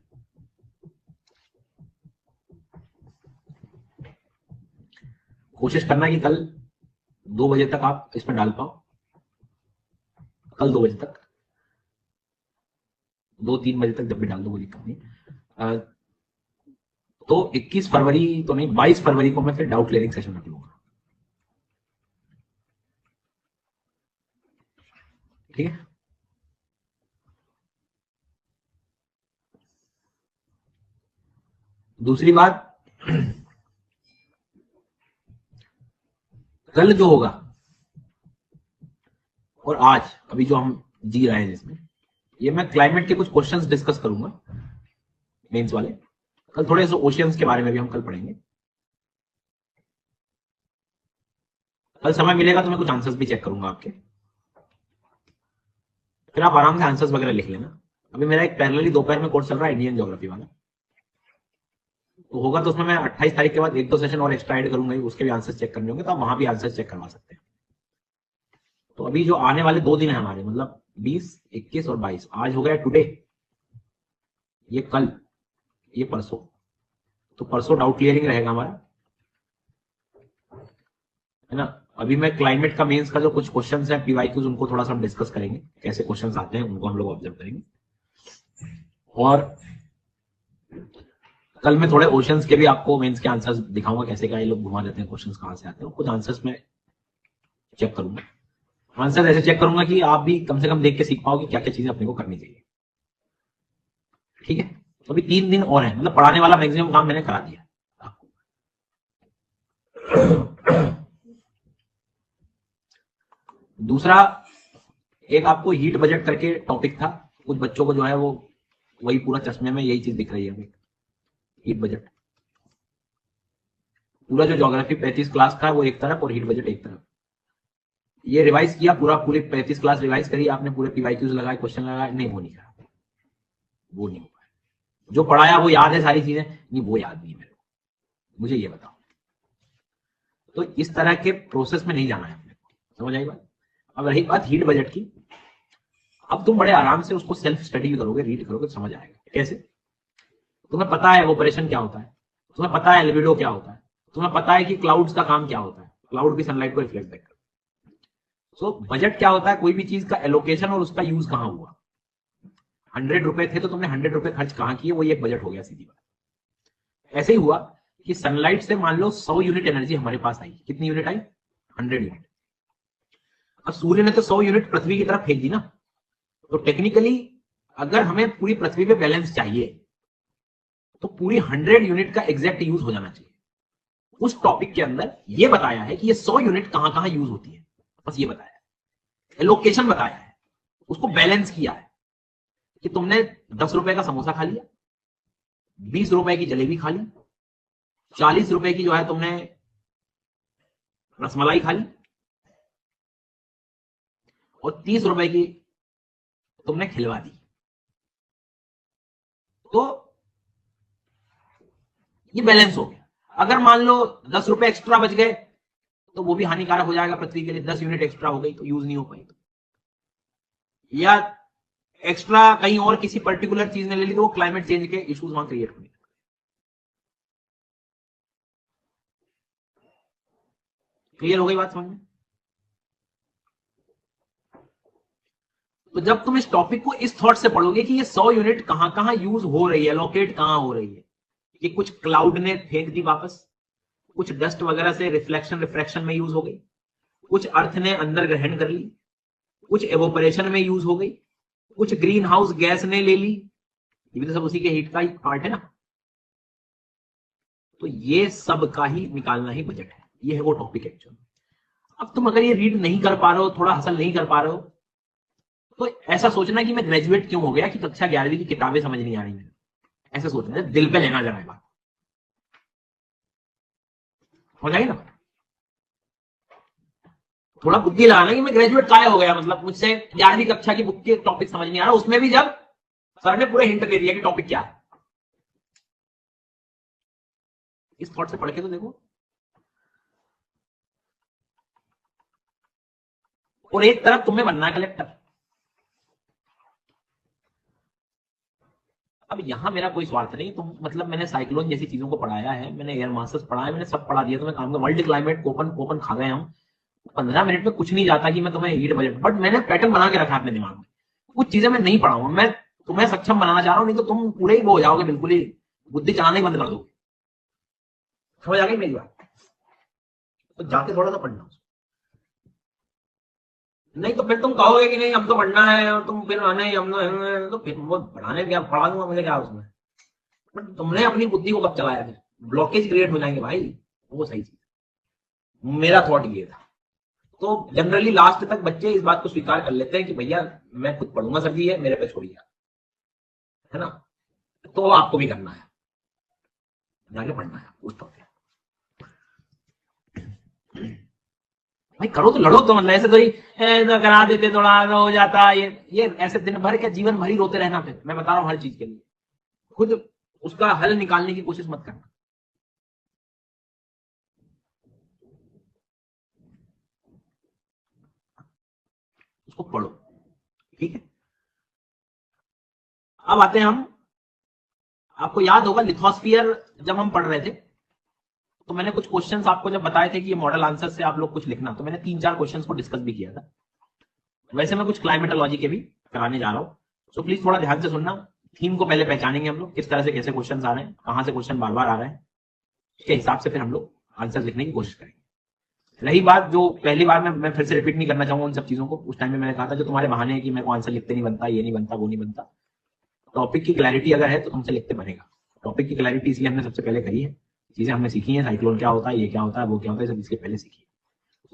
कोशिश करना कि कल 2 बजे तक आप इसमें डाल पाओ, कल 2 बजे तक, 2-3 बजे तक जब भी डाल दो कोई दिक्कत नहीं। तो 21 फरवरी तो नहीं, 22 फरवरी को मैं फिर डाउट क्लियरिंग सेशन रख लूंगा, ठीक है। दूसरी बात, कल जो होगा और आज अभी जो हम जी रहे हैं जिसमें, ये मैं क्लाइमेट के कुछ क्वेश्चंस डिस्कस करूंगा मेंस वाले। कल थोड़े से ओशियंस के बारे में भी हम कल पढ़ेंगे। कल समय मिलेगा तो मैं कुछ आंसर्स भी चेक करूंगा आपके, फिर आप आराम से आंसर्स वगैरह लिख लेना। अभी मेरा एक पैरेलली दोपहर में कोर्स चल रहा है इंडियन ज्योग्राफी वाला, तो होगा तो उसमें मैं 28 तारीख के बाद 1-2 सेशन और एक्स्ट्रा ऐड करूंगा, उसके भी आंसर्स चेक करने होंगे, तो आप वहां भी आंसर्स चेक करवा सकते हैं। तो अभी जो आने वाले 2 दिन है हमारे, मतलब 20, 21 और 22, आज हो गया टुडे, ये कल, ये परसों, तो परसों डाउट क्लियरिंग रहेगा हमारा, है ना। अभी मैं क्लाइमेट का मेंस का जो कुछ क्वेश्चंस हैं पीवाईक्यूज, उनको थोड़ा सा हम डिस्कस करेंगे, कैसे क्वेश्चंस आते हैं उनको हम लोग ऑब्जर्व करेंगे। और कल मैं थोड़े ओशंस के भी आपको मेंस के आंसर्स दिखाऊंगा, कैसे का ये लोग घुमा देते हैं, क्वेश्चंस कहां से आते हैं। खुद आंसर्स में चेक करूंगा, आंसर ऐसे चेक करूंगा कि आप भी कम से कम देख के सीख पाओ कि क्या क्या चीजें अपने को करनी चाहिए। ठीक है, तो अभी 3 दिन और है, मतलब पढ़ाने वाला मैक्सिमम काम मैंने करा दिया आपको। दूसरा एक आपको हीट बजट करके टॉपिक था, कुछ बच्चों को जो है वो वही पूरा चश्मे में यही चीज दिख रही है अभी, हीट बजट। पूरा जो ज्योग्राफी 35 क्लास का है वो एक तरफ और हीट बजट एक तरफ। ये रिवाइज किया पूरा, पूरी 35 क्लास रिवाइज करी आपने, पूरे पीवाईक्यूज लगाए, क्वेश्चन लगाए, नहीं वो नहीं करा, वो नहीं हुआ। जो पढ़ाया वो याद है सारी चीजें, नहीं वो याद नहीं है मेरे को, मुझे ये बताओ। तो इस तरह के प्रोसेस में नहीं जाना है अपने को, समझ आई बात। अब रही बात हीट बजट की, अब तुम बड़े आराम से उसको सेल्फ स्टडी करोगे, रीड करोगे तो समझ आएगा। कैसे? तुम्हें पता है ऑपरेशन क्या होता है, तुम्हें पता है एल्बिडो क्या होता है, तुम्हें पता है कि क्लाउड्स का काम क्या होता है, क्लाउड की सनलाइट को रिफ्लेक्ट बैक। सो बजट क्या होता है? कोई भी चीज का एलोकेशन और उसका यूज कहां हुआ। 100 रुपए थे तो तुमने 100 रुपए खर्च कहां किए, वो एक बजट हो गया, सीधी बात। ऐसे ही हुआ कि सनलाइट से मान लो 100 यूनिट एनर्जी हमारे पास आई, कितनी यूनिट आई? 100 यूनिट। अब सूर्य ने तो 100 यूनिट पृथ्वी की तरफ फेंक दी ना, तो टेक्निकली अगर हमें पूरी पृथ्वी पे बैलेंस चाहिए तो पूरी 100 यूनिट का एग्जैक्ट यूज हो जाना चाहिए। उस टॉपिक के अंदर ये बताया है कि ये 100 यूनिट कहां कहां यूज होती है, बस ये बताया है, एलोकेशन बताया है, उसको बैलेंस किया है कि तुमने 10 रुपए का समोसा खा लिया, 20 रुपए की जलेबी खा ली, 40 रुपए की जो है तुमने रसमलाई खा ली, और 30 रुपए की तुमने खिलवा दी। तो ये बैलेंस हो गया। अगर मान लो 10 रुपए एक्स्ट्रा बच गए तो वो भी हानिकारक हो जाएगा पृथ्वी के लिए, 10 यूनिट एक्स्ट्रा हो गई तो यूज नहीं हो पाई, या एक्स्ट्रा कहीं और किसी पर्टिकुलर चीज ने ले ली तो वो क्लाइमेट चेंज के इश्यूज वहां क्रिएट होंगे। क्लियर हो गई बात समझ में? तो जब तुम इस टॉपिक को इस थॉट से पढ़ोगे कि ये 100 यूनिट कहां कहां यूज हो रही है, लोकेट कहां हो रही है, ये कुछ क्लाउड ने फेंक दी वापस, कुछ डस्ट वगैरह से रिफ्लेक्शन रिफ्रैक्शन में यूज हो गई, कुछ अर्थ ने अंदर ग्रहण कर ली, कुछ एवोपरेशन में यूज हो गई, कुछ ग्रीन हाउस गैस ने ले ली, ये भी तो सब उसी के हीट का ही पार्ट है ना। तो ये सब का ही निकालना ही बजट है, ये है वो टॉपिक एक्चुअली। अब तुम अगर ये रीड नहीं कर पा रहे हो, थोड़ा हासिल नहीं कर पा रहे हो, तो ऐसा सोचना कि मैं ग्रेजुएट क्यों हो गया कि कक्षा 11वीं की किताबें समझ नहीं आ रही मेरे, ऐसा सोचना, दिल पे लेना जरा बात, हो जाएगी ना। थोड़ा बुद्धि लगाना कि मैं ग्रेजुएट काहे हो गया, मतलब मुझसे 11वीं कक्षा की बुक के टॉपिक समझ नहीं आ रहा, उसमें भी जब सर ने पूरे हिंट दे दिया कि टॉपिक क्या है। इस थॉट से पढ़ के तो देखो। और एक तरफ तुम्हें बनना है कलेक्टर। अब यहां मेरा कोई स्वार्थ नहीं, तुम मतलब मैंने साइक्लोन जैसी चीजों को पढ़ाया है, मैंने एयर मास्टर्स पढ़ा है, मैंने सब पढ़ा दिया तुम्हें काम का, वर्ल्ड क्लाइमेट कोपन खा गए हम। 15 मिनट में कुछ नहीं जाता कि मैं तुम्हें हीट बजट, बट मैंने पैटर्न बना के रखा अपने दिमाग में, कुछ चीजें मैं नहीं पढ़ाऊंगा, मैं तुम्हें सक्षम बनाना चाह रहा हूं, नहीं तो तुम पूरे ही वो हो जाओगे, बिल्कुल ही बुद्धि चलाना ही बंद कर दोगे। समझ आ गई मेरी बात? तो जाके थोड़ा सा पढ़ना, नहीं तो फिर तुम कहोगे कि नहीं हम तो पढ़ना है, और तुम फिर आने हम तो फिर वो पढ़ाने क्या पढ़ा दूंगा, मुझे क्या उसमें। बट तुमने अपनी बुद्धि को कब चलाया, फिर ब्लॉकेज क्रिएट हो जाएंगे भाई, वो सही चीज। मेरा थॉट ये था। तो जनरली लास्ट तक बच्चे इस बात को स्वीकार कर लेते हैं कि भैया मैं खुद पढ़ूंगा, सर जी है मेरे पे छोड़िए, है ना। तो आपको भी करना है, जाके पढ़ना है उस टॉपिक। भाई करो तो लड़ो तो, मतलब ऐसे तो ही तो करा देते थोड़ा हो जाता, ये ऐसे दिन भर क्या जीवन भर ही रोते रहना। फिर मैं बता रहा हूं हर चीज के लिए खुद उसका हल निकालने की कोशिश मत करना। उसको पढ़ो, ठीक है। अब आते हैं हम, आपको याद होगा लिथोस्फीयर जब हम पढ़ रहे थे तो मैंने कुछ क्वेश्चंस आपको जब बताए थे कि ये मॉडल आंसर से आप लोग कुछ लिखना, तो मैंने 3-4 क्वेश्चंस को डिस्कस भी किया था। वैसे मैं कुछ क्लाइमेटोलॉजी के भी कराने जा रहा हूं, तो प्लीज थोड़ा ध्यान से सुनना, थीम को पहले पहचानेंगे हम लोग, किस तरह से कैसे क्वेश्चन आ रहे हैं, कहां से क्वेश्चन बार बार आ रहे हैं, उसके हिसाब से फिर हम लोग आंसर लिखने की कोशिश करेंगे। रही बात जो पहली बार में, मैं फिर से रिपीट नहीं करना चाहूंगा उन सब चीजों को, उस टाइम में मैंने कहा था जो तुम्हारे बहाने हैं कि मेरे को आंसर लिखते नहीं बनता, ये नहीं बनता, वो नहीं बनता। टॉपिक की क्लैरिटी अगर है तो तुमसे लिखते बनेगा। टॉपिक की क्लैरिटी इसलिए हमने सबसे पहले करी है, चीजें हमने सीखी है, साइक्लोन क्या होता है, ये क्या होता है, वो क्या होता है, सब इसके पहले सीखी है।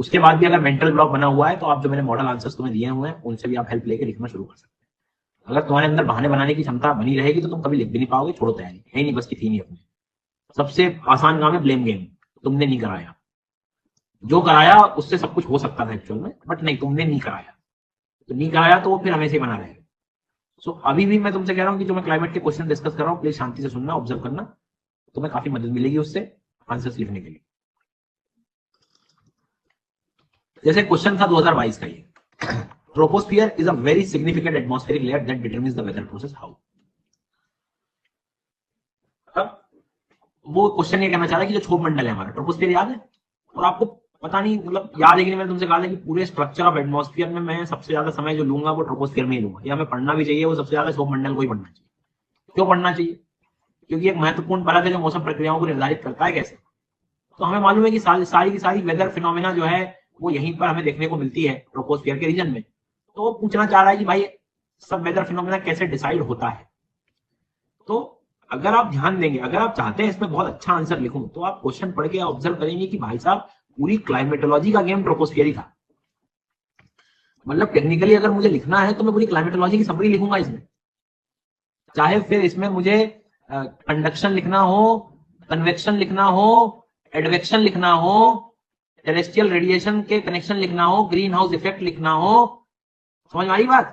उसके बाद भी अगर मेंटल ब्लॉक बना हुआ है तो आप जो मैंने मॉडल आंसर्स तुम्हें दिए हुए हैं उनसे भी आप हेल्प लेके लिखना शुरू कर सकते हैं। अगर तुम्हारे अंदर बहाने बनाने की क्षमता बनी रहेगी तो तुम कभी लिख भी नहीं पाओगे, छोड़ो तैयारी, है नहीं बस की थी नहीं अपनी। सबसे आसान काम है ब्लेम गेम, तुमने नहीं कराया, जो कराया उससे सब कुछ हो सकता था एक्चुअल में, बट नहीं, तुमने नहीं कराया, तो नहीं कराया तो वो फिर हमेशा ही बना रहेगा। सो अभी भी मैं तुमसे कह रहा हूं कि जो मैं क्लाइमेट के क्वेश्चन डिस्कस कर रहा हूं प्लीज शांति से सुनना, ऑब्जर्व करना, तुम्हें काफी मदद मिलेगी उससे आंसर्स लिखने के लिए। जैसे क्वेश्चन था 2022 का, ये troposphere is a very significant atmospheric layer that determines the weather process how. वो क्वेश्चन ये कहना चाह रहा है कि जो क्षोभ मंडल है हमारा ट्रोपोस्फियर याद है, और आपको पता नहीं मतलब याद है कि नहीं, मैंने तुमसे कहा था कि पूरे स्ट्रक्चर ऑफ एटमॉस्फियर में मैं सबसे ज्यादा समय जो लूंगा वो ट्रोपोस्फियर में ही लूंगा, या हमें पढ़ना भी चाहिए वो सबसे ज्यादा क्षोभ मंडल को ही पढ़ना चाहिए। क्यों पढ़ना चाहिए? क्योंकि एक महत्वपूर्ण परत है जो मौसम प्रक्रियाओं को निर्धारित करता है कैसे। तो हमें मालूम है कि सारी की सारी वेदर फिनोमेना जो है वो यहीं पर हमें देखने को मिलती है ट्रोपोस्फियर के रीजन में। तो वो पूछना चाह रहा है कि भाई सब वेदर फिनोमेना कैसे डिसाइड होता है। तो अगर आप ध्यान देंगे, अगर आप चाहते हैं इसमें बहुत अच्छा आंसर लिखूं, तो आप क्वेश्चन पढ़ के ऑब्जर्व करेंगे कि भाई साहब पूरी क्लाइमेटोलॉजी का गेम ट्रोपोस्फियर ही था। मतलब टेक्निकली अगर मुझे लिखना है तो मैं पूरी क्लाइमेटोलॉजी की समरी लिखूंगा इसमें, चाहे फिर इसमें मुझे कंडक्शन लिखना हो, कन्वेक्शन लिखना हो, एडवेक्शन लिखना हो, टेरेस्ट्रियल रेडिएशन के कनेक्शन लिखना हो, ग्रीन हाउस इफेक्ट लिखना हो, समझ में आई बात,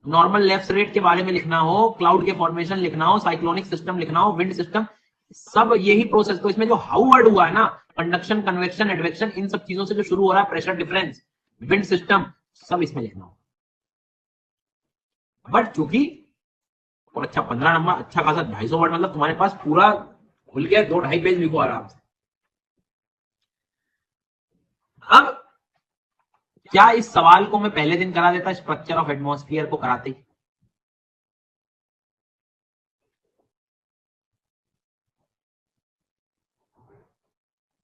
नॉर्मल लेफ्ट रेट के बारे में लिखना हो, क्लाउड के फॉर्मेशन लिखना हो, साइक्लोनिक सिस्टम लिखना हो, विंड सिस्टम, सब यही प्रोसेस। तो इसमें जो हाउ वर्ड हुआ है ना, कंडक्शन, कन्वेक्शन, एडवेक्शन, इन सब चीजों से जो शुरू हो रहा है, प्रेशर डिफरेंस, विंड सिस्टम, सब इसमें लिखना हो। बट चूंकि और अच्छा 15 नंबर, अच्छा खासा 250 वर्ड, मतलब तुम्हारे पास पूरा खुल गया, 2-2.5 पेज लिखो आराम से। अब क्या इस सवाल को मैं पहले दिन करा देता स्ट्रक्चर ऑफ एटमॉस्फेयर को कराते?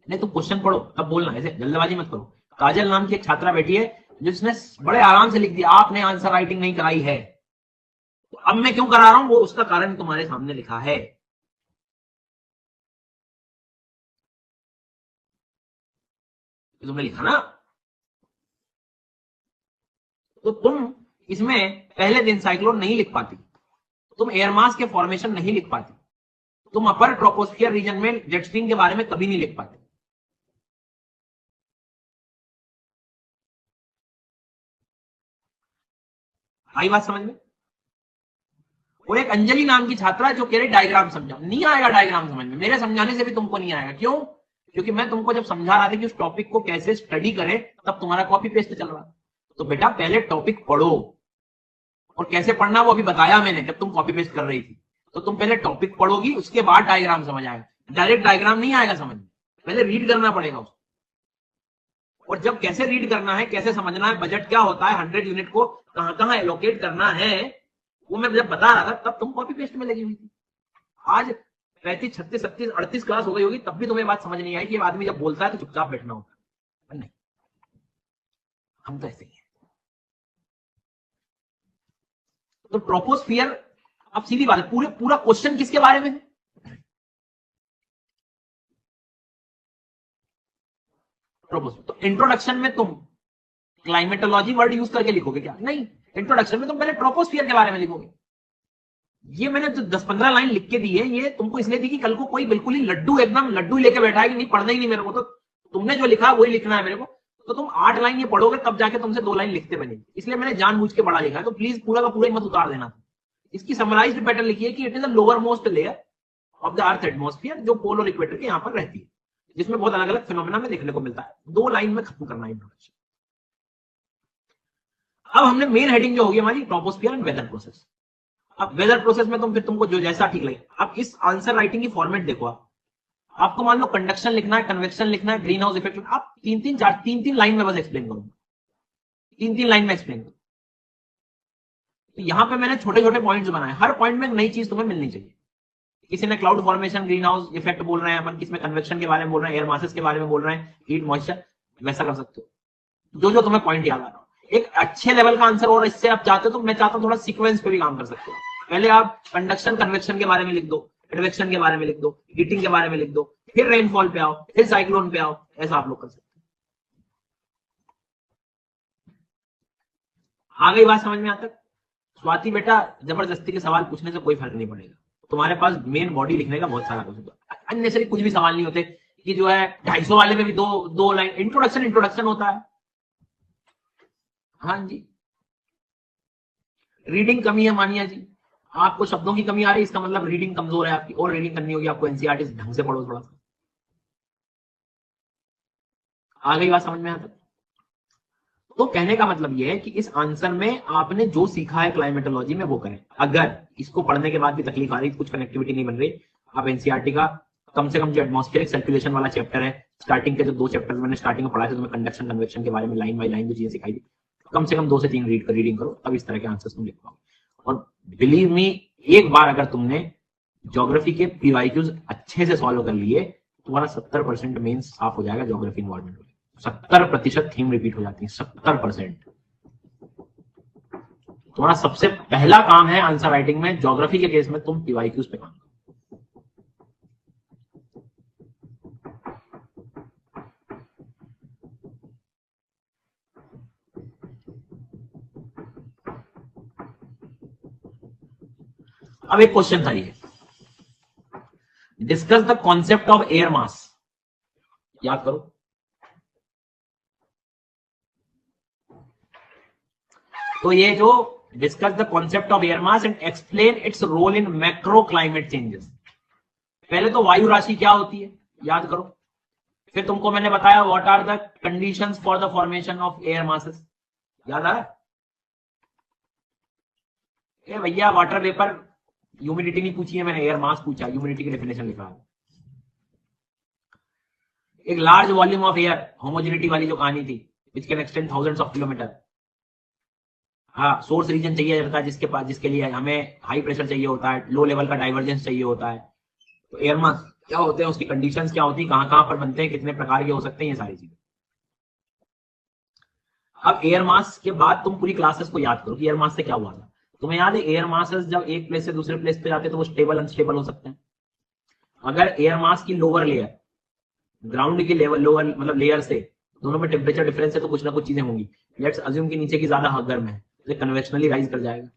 नहीं, तो क्वेश्चन पढ़ो तब बोलना, ऐसे जल्दबाजी मत करो। काजल नाम की एक छात्रा बैठी है जिसने बड़े आराम से लिख दिया, आपने आंसर राइटिंग नहीं कराई है। तो अब मैं क्यों करा रहा हूं वो उसका कारण तुम्हारे सामने लिखा है। तुमने लिखा ना, तो तुम इसमें पहले दिन साइक्लोन नहीं लिख पाती, तुम एयर मास के फॉर्मेशन नहीं लिख पाती, तुम अपर ट्रोपोस्फियर रीजन में जेट स्ट्रीम के बारे में कभी नहीं लिख पाते। आई बात समझ में? और एक अंजलि नाम की छात्रा जो कह रही डायग्राम समझाओ, नहीं आएगा डायग्राम समझ में, मेरे समझाने से भी तुमको नहीं आएगा। क्यों? क्योंकि मैं तुमको जब समझा रहा था कि उस टॉपिक को कैसे स्टडी करें, तब तुम्हारा कॉपी पेस्ट चल रहा। तो बेटा पहले टॉपिक पढ़ो, और कैसे पढ़ना वो अभी बताया मैंने जब तुम कॉपी पेस्ट कर रही थी। तो तुम पहले टॉपिक पढ़ोगी, उसके बाद डायग्राम समझ आएगा, डायरेक्ट डायग्राम नहीं आएगा समझ में, पहले रीड करना पड़ेगा उसको। और जब कैसे रीड करना है, कैसे समझना है, बजट क्या होता है, 100 यूनिट को कहां कहां एलोकेट करना है, वो मैं जब बता रहा था तब तुम कॉपी पेस्ट में लगी हुई थी। आज 35, 36, 37, 38 क्लास हो गई होगी, तब भी तुम्हें बात समझ नहीं आई कि आदमी जब बोलता है तो चुपचाप बैठना होता है। नहीं, हम तो ऐसे ही हैं। तो ट्रोपोस्फियर, अब सीधी बात है, पूरा क्वेश्चन किसके बारे में है? ट्रोपोस्फियर। तो इंट्रोडक्शन में तुम क्लाइमेटोलॉजी वर्ड यूज करके लिखोगे क्या? नहीं, इंट्रोडक्शन में तुम पहले ट्रोपोस्फियर के बारे में लिखोगे। ये मैंने जो 10-15 लाइन लिख के दी है, ये तुमको इसलिए दी कि कल को कोई बिल्कुल ही लड्डू, एकदम लड्डू लेके बैठा है कि नहीं पढ़ना ही नहीं मेरे को, तो तुमने जो लिखा वही लिखना है मेरे को। तो तुम 8 लाइन ये पढ़ोगे तब जाके तुमसे 2 लाइन लिखते बनेगी, इसलिए मैंने जानबूझ के बड़ा लिखा है। तो प्लीज पूरा का पूरा ही मत उतार देना। इसकी समराइज्ड पैटर्न लिखिए कि it is a lower most layer of the earth atmosphere, जो पोलर इक्वेटर के यहाँ पर रहती है, जिसमें बहुत अलग अलग फिनोमेना में देखने को मिलता है। 2 लाइन में खत्म करना है इंट्रोडक्शन। अब हमने मेन हेडिंग जो होगी हमारी ट्रोपोस्फियर एंड वेदर प्रोसेस। अब वेदर प्रोसेस में तुमको जो जैसा ठीक लगे। अब इस आंसर राइटिंग की फॉर्मेट देखो, आपको मान लो कंडक्शन लिखना है, कन्वेक्शन लिखना है, ग्रीन हाउस इफेक्ट, आप 3-3 लाइन में बस एक्सप्लेन करूंगा, 3-3 लाइन में एक्सप्लेन करूंगा। तो यहाँ पे मैंने छोटे छोटे पॉइंट्स बनाए, हर पॉइंट में एक नई चीज तुम्हें मिलनी चाहिए। किसी ने cloud formation, green house effect बोल रहे हैं अपन, किसी में कन्वेक्शन के बारे में बोल रहे हैं, एयर मासेस के बारे में बोल रहे हैं, हीट मॉइस्चर, वैसा कर सकते हो जो जो तुम्हें पॉइंट याद आ रहा हो। एक अच्छे लेवल का आंसर और इससे आप चाहते हो तो मैं चाहता हूँ थोड़ा सीक्वेंस पे भी काम कर सकते हो। पहले आप कंडक्शन कन्वेक्शन के बारे में लिख दो, एडवेक्शन के बारे में लिख दो, हीटिंग के बारे में लिख दो, फिर रेनफॉल पे आओ, फिर साइक्लोन पे आओ, ऐसा आप लोग कर सकते हो। आ गई बात समझ में? आता स्वाति बेटा, जबरदस्ती के सवाल पूछने से कोई फर्क नहीं पड़ेगा, तुम्हारे पास मेन बॉडी लिखने का बहुत सारा कुछ होता है, अननेसेसरी कुछ भी सवाल नहीं होते कि जो है 250 वाले में भी दो लाइन इंट्रोडक्शन होता है। हाँ जी, रीडिंग कमी है मानिया जी, आपको शब्दों की कमी आ रही है, इसका मतलब रीडिंग कमजोर है आपकी, और रीडिंग करनी होगी आपको, एनसीईआरटी ढंग से पढ़ो थोड़ा सा। आ गई बात समझ में? आता तो कहने का मतलब यह है कि इस आंसर में आपने जो सीखा है क्लाइमेटोलॉजी में वो करें। अगर इसको पढ़ने के बाद भी तकलीफ आ रही, कुछ कनेक्टिविटी नहीं बन रही, आप एनसीईआरटी का कम से कम जो एटमॉस्फेरिक सर्कुलेशन वाला चैप्टर है, स्टार्टिंग के जो 2 चैप्टर मैंने स्टार्टिंग में पढ़ाए थे, तुम्हें कंडक्शन कन्वेक्शन के बारे में लाइन बाय लाइन जो चीजें सिखाई थी, कम से कम 2 से 3 रीडिंग करो, तब इस तरह के आंसर्स तुम लिख पाओ। और बिलीव मी, एक बार अगर तुमने ज्योग्राफी के पीवाईक्यूज अच्छे से सॉल्व कर लिए, तुम्हारा 70% मेंस साफ हो जाएगा ज्योग्राफी इन्वायरमेंट में। 70% थीम रिपीट हो जाती है, 70%। तुम्हारा सबसे पहला काम है आंसर राइटिंग में, ज्योग्राफी के केस में तुम पीवाईक्यूज पे काम करो। अब एक क्वेश्चन था ये, discuss the concept of air mass. याद करो, तो ये जो discuss the concept of air mass and explain its role in macro climate changes. पहले तो वायु राशि क्या होती है याद करो, फिर तुमको मैंने बताया what are the conditions for the formation of air masses, याद आ रहा है? भैया वाटर वेपर, ह्यूमिडिटी नहीं पूछी है मैंने, एयर मास पूछा, ह्यूमिडिटी की डेफिनेशन लिखा है। एक large volume of air, homogeneity वाली जो कहानी थी, which can extend thousands of kilometre. हाँ, सोर्स रीजन चाहिए रहता है जिसके पास, जिसके लिए हमें हाई प्रेशर चाहिए होता है, लो लेवल का डाइवर्जेंस चाहिए होता है। तो एयर मास क्या होते हैं, उसकी कंडीशंस क्या होती है, कहां कहां पर बनते हैं, कितने प्रकार के हो सकते हैं, ये सारी चीजें। अब एयर मास के बाद तुम पूरी क्लासेस को याद करो कि एयर मास से क्या हुआ था। तुम्हें याद है एयर मासेस जब एक प्लेस से दूसरे प्लेस पे जाते हैं तो वो स्टेबल अनस्टेबल हो सकते हैं। अगर एयर मास की लोअर लेयर ग्राउंड की लेवल, लोअर मतलब लेयर से दोनों में टेम्परेचर डिफरेंस है तो कुछ ना कुछ चीजें होंगी। लेट्स अज्यूम कि नीचे की ज्यादा गर्म है, तो कन्वेक्शनली राइज कर जाएगा।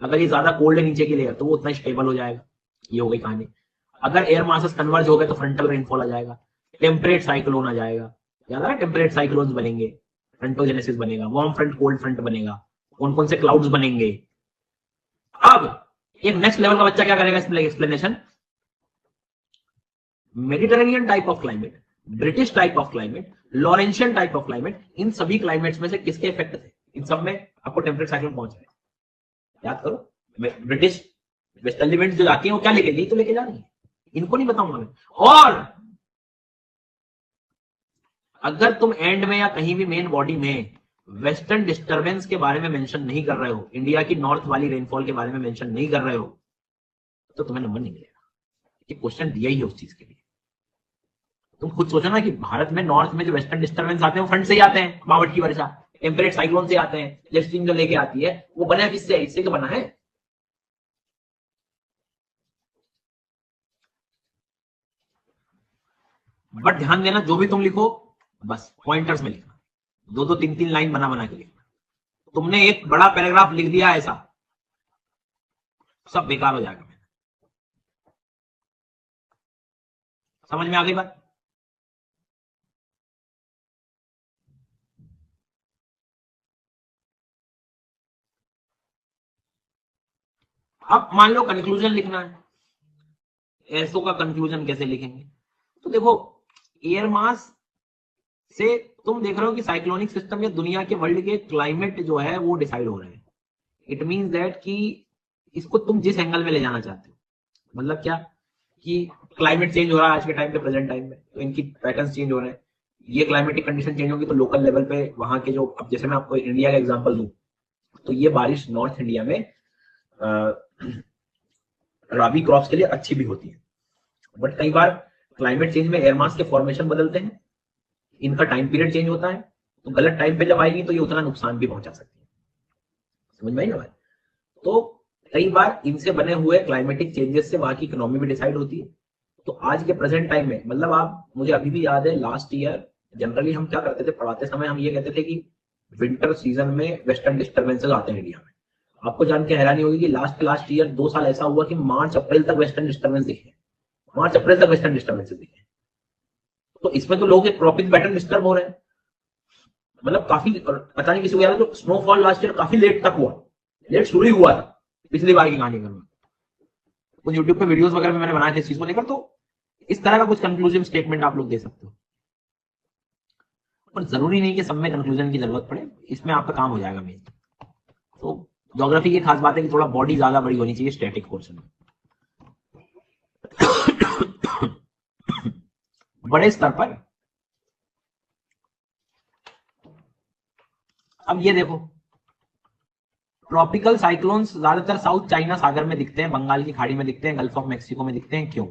अगर ये ज्यादा कोल्ड है नीचे की लेयर तो वो उतना स्टेबल हो जाएगा। ये हो गई कहानी। अगर एयर मासेस कन्वर्ज हो गए तो फ्रंटल रेनफॉल आ जाएगा, टेम्परेट साइक्लोन आ जाएगा। याद है, टेम्परेट साइक्लोन बनेंगे, फ्रंटोजेनेसिस बनेगा, वार्म फ्रंट कोल्ड फ्रंट बनेगा, कौन कौन से क्लाउड्स बनेंगे। अब एक नेक्स्ट लेवल का बच्चा क्या करेगा इसमें explanation, Mediterranean type of climate, British type of climate, Laurentian type of climate, इन सभी क्लाइमेट्स में से किसके इफेक्ट थे, इन सब में आपको टेम्परेट साइक्लोन पहुंच रहे। याद करो, ब्रिटिश वेस्टर्न इवेंट्स जो जाती हैं वो क्या लेके गई, तो लेके जा रही है, इनको नहीं बताऊंगा मैं। और अगर तुम एंड में या कहीं भी मेन बॉडी में वेस्टर्न डिस्टर्बेंस के बारे में मेंशन नहीं कर रहे हो, इंडिया की नॉर्थ वाली रेनफॉल के बारे में मेंशन नहीं कर रहे हो, तो तुम्हें नंबर नहीं मिलेगा। ये क्वेश्चन दिया ही है उस चीज के लिए। तुम खुद सोचो ना कि भारत में नॉर्थ में जो वेस्टर्न डिस्टर्बेंस आते हैं वो फ्रंट से ही आते हैं, मावट की वर्षा, टेम्परेट साइक्लोन से आते हैं। जेट स्ट्रीम जो लेके आती है वो बना है किससे, इससे तो बना है। बट ध्यान देना, जो भी तुम लिखो बस पॉइंटर्स में लिखना, 2-2, 3-3 लाइन बना बना के लिखना। तुमने एक बड़ा पैराग्राफ लिख दिया ऐसा, सब बेकार हो जाएगा। समझ में आ गई बात? अब मान लो कंक्लूजन लिखना है, एसओ का कंक्लूजन कैसे लिखेंगे? तो देखो, एयर मास से तुम देख रहे हो कि साइक्लोनिक सिस्टम या दुनिया के वर्ल्ड के क्लाइमेट जो है वो डिसाइड हो रहे हैं। इट मींस दैट कि इसको तुम जिस एंगल में ले जाना चाहते हो, मतलब क्या कि क्लाइमेट चेंज हो रहा है आज के टाइम पे, प्रेजेंट टाइम में, तो इनकी पैटर्न्स चेंज हो रहे हैं। ये क्लाइमेटिक कंडीशन चेंज होगी तो लोकल लेवल पे वहां के जो, अब जैसे मैं आपको इंडिया का एग्जांपल दूं, तो ये बारिश नॉर्थ इंडिया में राबी क्रॉप्स के लिए अच्छी भी होती है। बट कई बार क्लाइमेट चेंज में एयर मास के फॉर्मेशन बदलते हैं, इनका टाइम पीरियड चेंज होता है, तो गलत टाइम पे जब आएगी तो ये उतना नुकसान भी पहुंचा सकती है। समझ में आई ना बात? तो कई बार इनसे बने हुए क्लाइमेटिक चेंजेस से वहां की इकोनॉमी भी डिसाइड होती है। तो आज के प्रेजेंट टाइम में मतलब आप, मुझे अभी भी याद है लास्ट ईयर जनरली हम क्या करते थे पढ़ाते समय, हम ये कहते थे कि विंटर सीजन में वेस्टर्न डिस्टर्बेंसेस आते हैं इंडिया में। आपको जान के हैरानी होगी कि लास्ट ईयर 2 साल ऐसा हुआ कि मार्च अप्रैल तक वेस्टर्न डिस्टर्बेंस दिखे, मार्च अप्रैल तक वेस्टर्न डिस्टर्बेंसेस दिखे। तो इसमें तो लोग ट्रॉपिक पैटर्न डिस्टर्ब हो रहे हैं, मतलब काफी, पता नहीं किसी को याद है तो स्नोफॉल लास्ट ईयर काफी लेट तक हुआ, लेट शुरू ही हुआ था पिछली बार की कहानी अगर मैं कुछ यूट्यूब पे वीडियोस वगैरह में मैंने बनाए थे इस चीज को लेकर। तो इस तरह का कुछ कंक्लूसिव स्टेटमेंट आप लोग दे सकते हो, पर जरूरी नहीं कि सब में कंक्लूजन की जरूरत पड़े, इसमें आपका काम हो जाएगा मेन। तो ज्योग्राफी की खास बात है कि थोड़ा बॉडी ज्यादा बड़ी होनी चाहिए स्टैटिक पोर्शन में। बड़े स्तर पर अब ये देखो, ट्रॉपिकल साइक्लोन्स ज्यादातर साउथ चाइना सागर में दिखते हैं, बंगाल की खाड़ी में दिखते हैं, गल्फ ऑफ मेक्सिको में दिखते हैं। क्यों?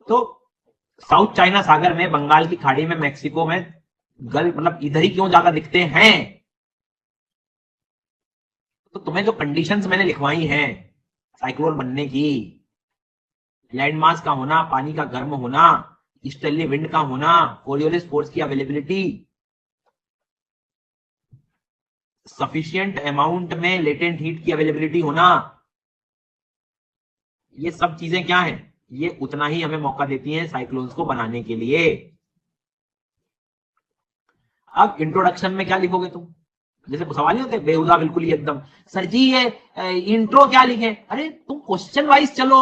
तो साउथ चाइना सागर में, बंगाल की खाड़ी में, मेक्सिको में, गल्फ, मतलब इधर ही क्यों ज्यादा दिखते हैं? तो तुम्हें जो कंडीशंस मैंने लिखवाई हैं साइक्लोन बनने की, लैंड मास का होना, पानी का गर्म होना, ईस्टर्ली विंड का होना, कोरियोलिस फोर्स की अवेलेबिलिटी, सफिशिएंट अमाउंट में लेटेंट हीट की अवेलेबिलिटी होना, ये सब चीजें क्या है, ये उतना ही हमें मौका देती हैं साइक्लोन्स को बनाने के लिए। अब इंट्रोडक्शन में क्या लिखोगे तुम? जैसे सवाल नहीं होते बेहुदा बिल्कुल ही एकदम, सर जी ये इंट्रो क्या लिखे? अरे तुम क्वेश्चन वाइज चलो,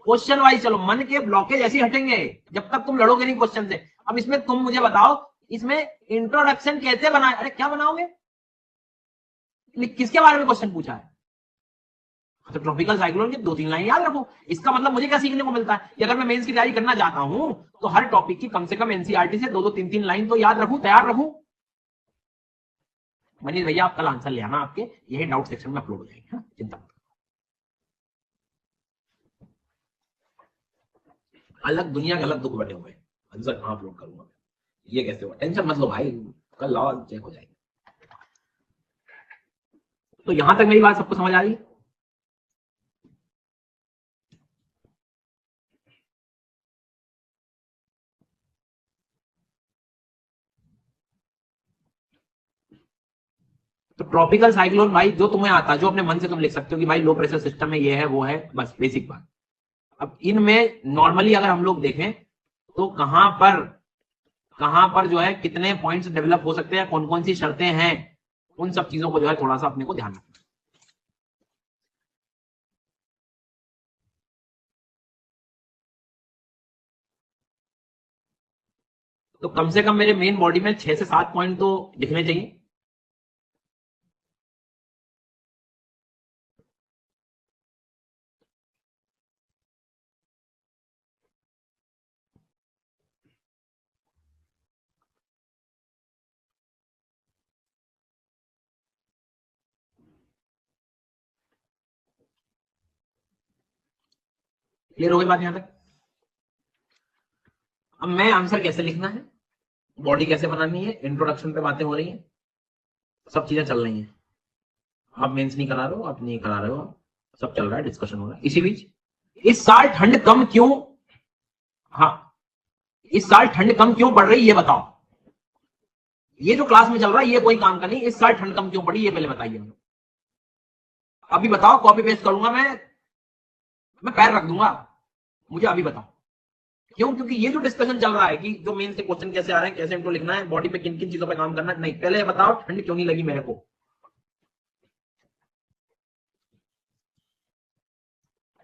क्वेश्चन वाइज चलो, मन के ब्लॉकेज ऐसे हटेंगे जब तक तुम लड़ोगे नहीं क्वेश्चन से। अब इसमें तुम मुझे बताओ, इसमें इंट्रोडक्शन कैसे बनाए? अरे क्या बनाओगे? किसके बारे में क्वेश्चन पूछा है? तो ट्रॉपिकल साइक्लोन की 2-3 लाइन याद रखो। इसका मतलब मुझे क्या सीखने को मिलता है कि अगर मैं मेंस की तैयारी करना चाहता हूं तो हर टॉपिक की कम से कम एनसीईआरटी से 2-2, 3-3 लाइन तो याद रखूं, तैयार रखूं। मनीष भैया आप कल आंसर ले आना, आपके यही डाउट सेक्शन में अपलोड हो जाएंगे, हाँ? चिंता मत। अलग दुनिया के अलग दुख बने हुए आंसर कहां अपलोड करूंगा, ये कैसे हुआ? टेंशन मत लो भाई, कल लाओ चेक हो जाएगी। तो यहां तक मेरी बात सबको समझ आ रही? तो ट्रॉपिकल साइक्लोन भाई जो तुम्हें आता है, जो अपने मन से तुम लिख सकते हो कि भाई लो प्रेशर सिस्टम में ये है वो है, बस बेसिक बात। अब इनमें नॉर्मली अगर हम लोग देखें तो कहां पर जो है कितने पॉइंट्स डेवलप हो सकते हैं, कौन कौन सी शर्तें हैं, उन सब चीजों को जो है थोड़ा सा अपने को ध्यान रखना। तो कम से कम मेरे मेन बॉडी में 6 से 7 पॉइंट तो दिखने चाहिए। क्लियर हो गई बात यहां तक? अब मैं आंसर कैसे लिखना है, बॉडी कैसे बनानी है, इंट्रोडक्शन पे बातें हो रही हैं, सब चीजें चल रही हैं। आप मेंस नहीं करा रहे हो, आप नहीं करा रहे हो, सब चल रहा है, डिस्कशन हो रहा है। इसी बीच इस साल ठंड कम क्यों, हाँ, इस साल ठंड कम क्यों पड़ रही ये बताओ। ये जो क्लास में चल रहा है ये कोई काम का नहीं, इस साल ठंड कम क्यों पड़ी ये पहले बताइए मुझे। अभी बताओ, कॉपी पेस्ट करूंगा मैं पैर रख दूंगा, मुझे अभी बताओ क्यों। क्योंकि ये जो डिस्कशन चल रहा है कि जो मेन से क्वेश्चन कैसे आ रहे हैं, कैसे इनको लिखना है, बॉडी पे किन किन चीजों पे काम करना है, नहीं, पहले बताओ ठंड क्यों नहीं लगी मेरे को।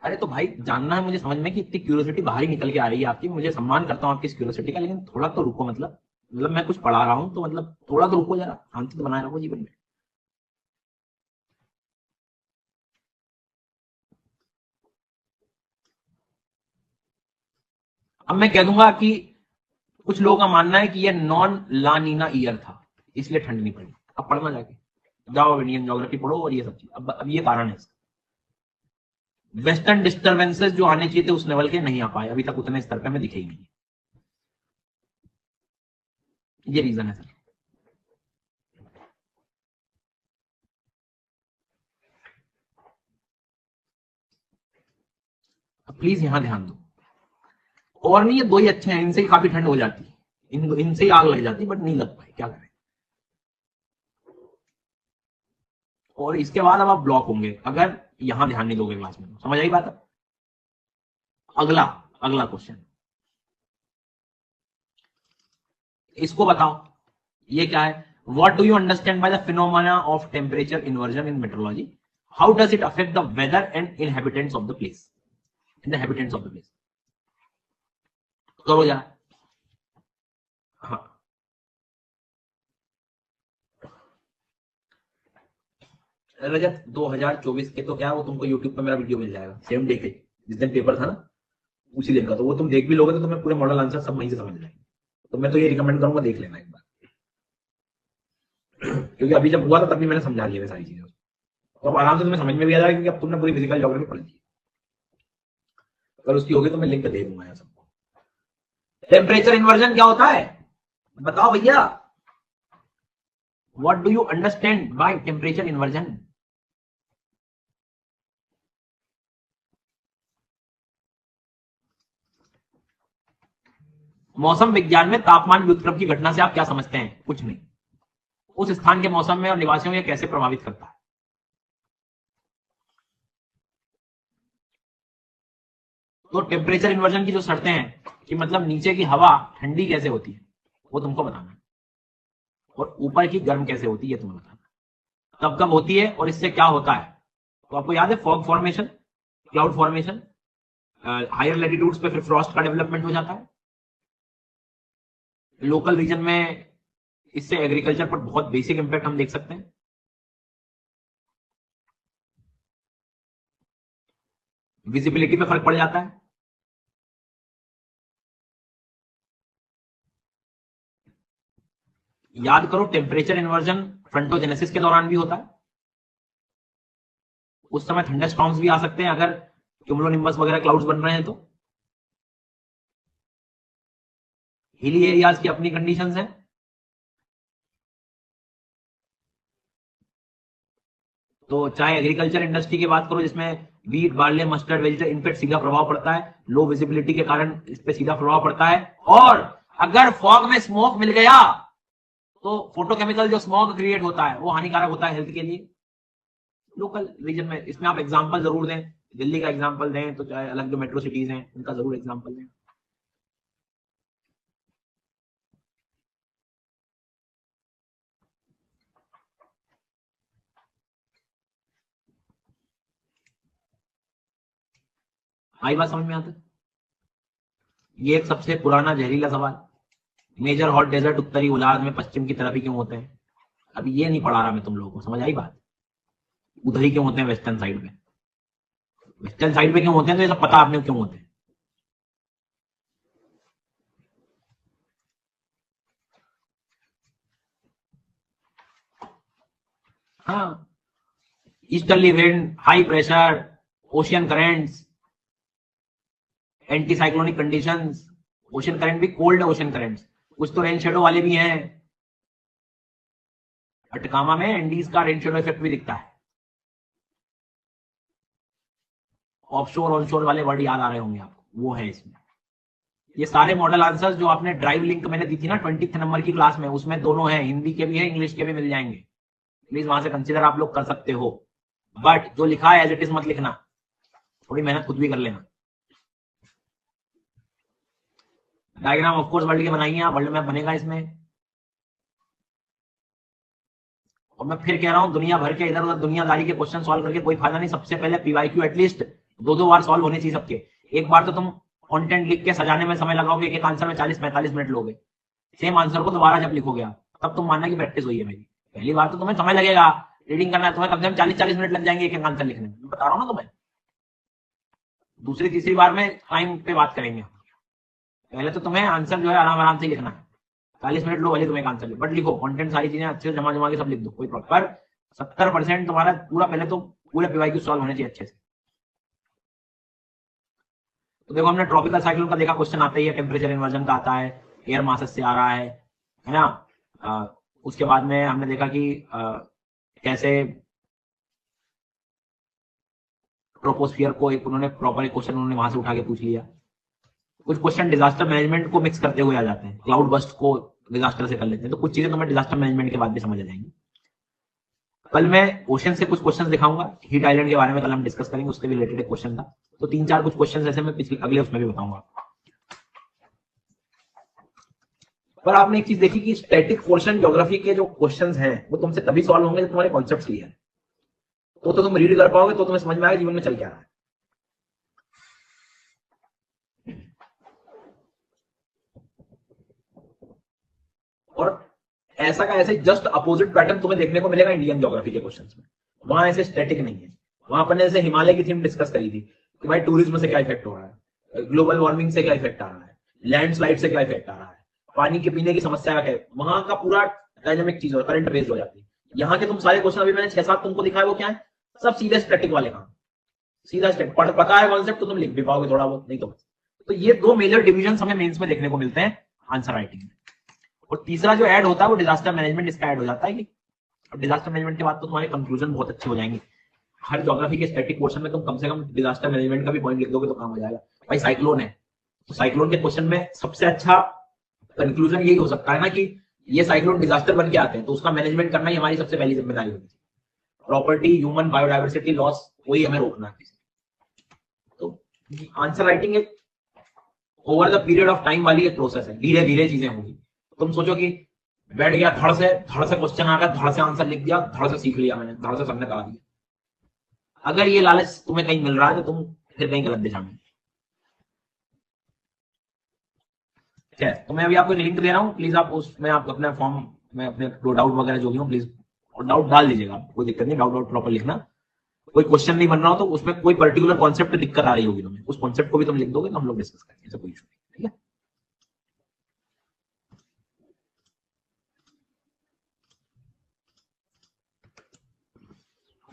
अरे तो भाई जानना है मुझे, समझ में कि इतनी क्यूरियोसिटी बाहर ही निकल के आ रही है आपकी, मुझे सम्मान करता हूँ आपकी इस क्यूरियोसिटी का, लेकिन थोड़ा तो रुको, मतलब मैं कुछ पढ़ा रहा हूँ तो मतलब थोड़ा तो रुको, जरा शांति तो बनाए रखो जीवन में। अब मैं कह दूंगा कि कुछ लोगों का मानना है कि यह नॉन लानीना ईयर था, इसलिए ठंड नहीं पड़ी। अब पढ़ना जाके, जाओ इंडियन ज्योग्राफी पढ़ो और ये सब चीज। अब ये कारण है इसका। वेस्टर्न डिस्टर्बेंसेस जो आने चाहिए थे उस लेवल के नहीं आ पाए अभी तक, उतने स्तर पे हमें दिखे ही नहीं। ये रीजन है सर। प्लीज यहां ध्यान दो, और नहीं ये दो ही अच्छे हैं, इनसे ही काफी ठंड हो जाती है, इनसे ही आग लग जाती, बट नहीं लग पाई, क्या करें। और इसके बाद अब आप ब्लॉक होंगे अगर यहां ध्यान नहीं दोगे क्लास में। समझ आई बात? अब अगला अगला क्वेश्चन, इसको बताओ, ये क्या है? What do you understand by the phenomena of temperature inversion in meteorology? How does it affect the weather and inhabitants of the place, in the habitants of the place? करो जरा। हाँ, रजत 2024 के तो क्या, वो तुमको यूट्यूब पे मेरा वीडियो मिल जाएगा सेम डे के, जिस दिन पेपर था ना उसी दिन का, तो वो तुम देख भी लोगे तो तुम्हें पूरे मॉडल आंसर सब वहीं से समझ जाएंगे। तो मैं तो ये रिकमेंड करूंगा, देख लेना एक बार, क्योंकि अभी जब हुआ था तब भी मैंने समझा लिया सारी चीजें, तो अब आराम से तुम्हें समझ में भी आ जाएगा, क्योंकि अब तुमने पूरी फिजिकल ज्योग्राफी पढ़ ली। अगर उसकी होगी तो मैं लिंक दे दूंगा सबको। टेम्परेचर इन्वर्जन क्या होता है बताओ भैया? What do you understand by temperature inversion? मौसम विज्ञान में तापमान व्युत्क्रम की घटना से आप क्या समझते हैं? कुछ नहीं, उस स्थान के मौसम में और निवासियों को कैसे प्रभावित करता है। तो टेम्परेचर इन्वर्जन की जो शर्तें हैं कि मतलब नीचे की हवा ठंडी कैसे होती है वो तुमको बताना है, और ऊपर की गर्म कैसे होती है ये तुम्हें बताना है, कब कब होती है और इससे क्या होता है। तो आपको याद है fog formation, cloud formation, higher latitudes पे फिर फ्रॉस्ट का डेवलपमेंट हो जाता है। लोकल रीजन में इससे एग्रीकल्चर पर बहुत बेसिक इंपैक्ट हम देख सकते हैं। विजिबिलिटी पे फर्क पड़ जाता है। याद करो टेम्परेचर इन्वर्जन फ्रंटोजेनेसिस के दौरान भी होता है, उस समय थंडरस्टॉर्म्स भी आ सकते हैं अगर क्यूमुलोनिम्बस वगैरह क्लाउड्स बन रहे हैं तो। हिली एरियाज की अपनी कंडीशंस हैं। तो चाहे एग्रीकल्चर इंडस्ट्री की बात करो जिसमें वीट, बार्ले, मस्टर्ड, वेजिटेबल, इन पे सीधा प्रभाव पड़ता है, लो विजिबिलिटी के कारण इस पे सीधा प्रभाव पड़ता है। और अगर फॉग में स्मोक मिल गया तो फोटोकेमिकल जो स्मॉग क्रिएट होता है वो हानिकारक होता है हेल्थ के लिए। लोकल रीजन में इसमें आप एग्जांपल जरूर दें, दिल्ली का एग्जांपल दें तो चाहे अलग जो मेट्रो सिटीज हैं उनका जरूर एग्जांपल दें। आई बात समझ में आता है? ये एक सबसे पुराना जहरीला सवाल, मेजर हॉट डेजर्ट उत्तरी गोलार्ध में पश्चिम की तरफ ही क्यों होते हैं? अब ये नहीं पढ़ा रहा मैं तुम लोगों को, समझ आई बात? उधर ही क्यों होते हैं वेस्टर्न साइड पे, वेस्टर्न साइड पे क्यों होते हैं तो ये सब पता आपने क्यों होते हैं। हाँ, easterly wind, high pressure, ocean currents, anti cyclonic conditions. Ocean current भी कोल्ड है, ओशन करंट्स कुछ तो रेन शेडो वाले भी हैं। अटकामा में एंडीज का रेन शेडो इफेक्ट भी दिखता है। ऑफशोर ऑनशोर वाले वर्ड याद आ रहे होंगे आपको, वो है इसमें। ये सारे मॉडल आंसर्स जो आपने ड्राइव लिंक मैंने दी थी ना 20th नंबर की क्लास में, उसमें दोनों है, हिंदी के भी है इंग्लिश के भी मिल जाएंगे। प्लीज वहां से कंसिडर आप लोग कर सकते हो, बट जो लिखा है एज इट इज मत लिखना, थोड़ी मेहनत खुद भी कर लेना। डायग्राम ऑफकोर्स वर्ल्ड के बनाइए आप, वर्ल्ड मैप बनेगा इसमें। और मैं फिर कह रहा हूं दुनिया भर के इधर उधर दुनियादारी के क्वेश्चन सॉल्व करके कोई फायदा नहीं। सबसे पहले पीवाईक्यू एटलीस्ट 2-2 बार सॉल्व होने चाहिए सबके। एक बार तो तुम कंटेंट लिख के सजाने में समय लगाओगे, एक आंसर में 40-45 मिनट लोगे। सेम आंसर को दोबारा जब लिखोगे आप तब तुम मानना की प्रैक्टिस हुई है मेरी। पहली बार तो तुम्हें समय लगेगा, रीडिंग करना है तुम्हें कम से कम 40-40 मिनट लग जाएंगे एक एक आंसर लिखने में, बता रहा हूँ ना तुम्हें। दूसरी तीसरी बार में टाइम पे बात करेंगे। पहले तो तुम्हें आंसर जो है आराम आराम से लिखना है, 40 मिनट लो भले तुम्हें आंसर लिखो, बट लिखो कंटेंट, सारी चीजें अच्छे से जमा जमा के सब लिख दो, कोई प्रॉब्लम। पर 70% तुम्हारा पूरा पहले तो पूरे पीवाईक्यू सॉल्व होने चाहिए अच्छे से। तो देखो हमने ट्रॉपिकल साइक्लोन का देखा, क्वेश्चन आता ही है, टेम्परेचर इन्वर्जन का आता है, एयर मासेस से आ रहा है ना। उसके बाद में हमने देखा कि कैसे ट्रोपोस्फियर को एक उन्होंने प्रॉपर एक क्वेश्चन उन्होंने वहां से उठा के पूछ लिया। कुछ क्वेश्चन डिजास्टर मैनेजमेंट को मिक्स करते हुए आ जाते हैं, क्लाउड बस्ट को डिजास्टर से कर लेते हैं, तो कुछ चीजें तुम्हें डिजास्टर मैनेजमेंट के बाद भी समझ आ जाएंगी। कल मैं ओशन से कुछ क्वेश्चंस दिखाऊंगा, हीट आइलैंड के बारे में कल हम डिस्कस करेंगे, उसके रिलेटेड एक क्वेश्चन था, तो 3-4 कुछ क्वेश्चन ऐसे मैं पिछले अगले उसमें भी बताऊंगा। पर आपने एक चीज देखी कि स्टैटिक पोर्शन ज्योग्राफी के जो क्वेश्चंस हैं वो तुमसे तभी सॉल्व होंगे जब तुम्हारे कॉन्सेप्ट क्लियर है, तो तुम रीड कर पाओगे, तो तुम्हें समझ में आएगा जीवन में चल क्या रहा है। और ऐसा का ऐसे जस्ट अपोजिट पैटर्न तुम्हें देखने को मिलेगा इंडियन ज्योग्राफी के क्वेश्चंस में। वहां ऐसे स्टैटिक नहीं है, वहां अपन ने जैसे हिमालय की थीम डिस्कस करी थी कि भाई टूरिज्म से क्या इफेक्ट हो रहा है, ग्लोबल वार्मिंग से क्या इफेक्ट आ रहा है, लैंडस्लाइड से क्या इफेक्ट आ रहा है, पानी के पीने की समस्या क्या है, वहां का पूरा डायनेमिक चीज हो, करंट बेस्ड हो जाती है। यहाँ के तुम सारे क्वेश्चन अभी मैंने 6-7 तुमको दिखाए, वो क्या है, सब सीधे स्टैटिक वाले काम, सीधा स्टैटिक। पता है कॉन्सेप्ट तो तुम लिख भी पाओगे थोड़ा बहुत, नहीं तो ये 2 मेजर डिविजन हमें मेंस में देखने को मिलते हैं आंसर राइटिंग में। और तीसरा जो ऐड होता है वो डिजास्टर मैनेजमेंट, इसका ऐड हो जाता है कि अब डिजास्टर मैनेजमेंट के बाद तो तुम्हारे कंक्लूजन बहुत अच्छे हो जाएंगे। हर ज्योग्राफी के स्टैटिक पोर्शन में तुम कम से कम डिजास्टर मैनेजमेंट का भी पॉइंट लिख दोगे तो काम हो जाएगा। भाई साइक्लोन है, तो साइक्लोन के क्वेश्चन में सबसे अच्छा कंक्लूजन यही हो सकता है ना कि ये साइक्लोन डिजास्टर बन के आते हैं, तो उसका मैनेजमेंट करना ही हमारी सबसे पहली जिम्मेदारी होगी। प्रॉपर्टी, ह्यूमन बायोडाइवर्सिटी लॉस, वही हमें रोकना है। तो आंसर राइटिंग एक over the period of time वाली एक प्रोसेस है, धीरे धीरे चीजें होंगी। तुम सोचो कि बैठ गया, धड़ से क्वेश्चन आ गया, धड़ से आंसर लिख दिया, धड़ से सीख लिया मैंने, धड़ से सबने करा दिया। अगर ये लालच तुम्हें कहीं मिल रहा है तो तुम फिर कहीं गलत दिशा में। ठीक है, तो मैं अभी आपको लिंक दे रहा हूँ, प्लीज आप उसमें आप अपना फॉर्म में अपने डाउट वगैरह जो भी हो प्लीज डाउट डाल दीजिएगा, कोई दिक्कत नहीं, डाउट प्रॉपर लिखना। कोई क्वेश्चन नहीं बन रहा हो तो उसमें कोई पर्टिकुलर कॉन्सेप्ट दिक्कत आ रही होगी तुम्हें, उस कॉन्सेप्ट को भी तुम लिख दोगे तो हम लोग डिस्कस करेंगे, ऐसा कोई इशू नहीं। ठीक है,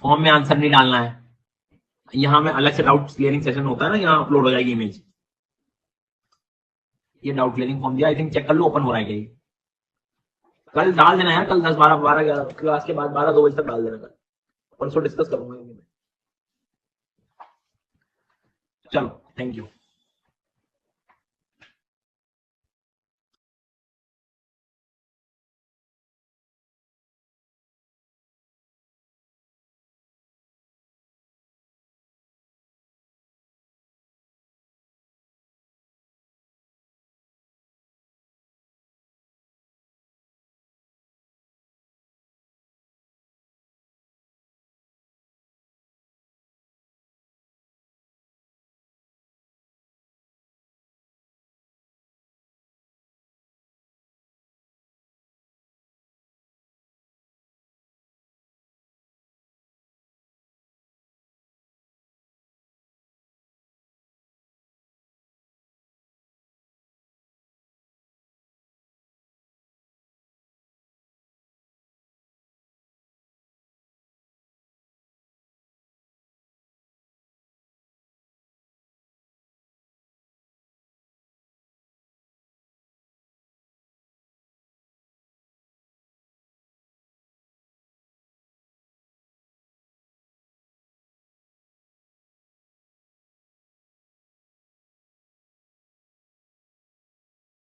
फॉर्म में आंसर नहीं डालना है, यहाँ में अलग से डाउट क्लियरिंग सेशन होता है ना, यहाँ अपलोड हो जाएगी इमेज। ये डाउट क्लियरिंग फॉर्म दिया, आई थिंक चेक कर लो ओपन हो रहा है क्या, कल डाल देना यार, कल 10, 12, 11 क्लास के बाद 12-2 बजे तक डाल देना, कल परसों डिस्कस करूंगा। चलो थैंक यू।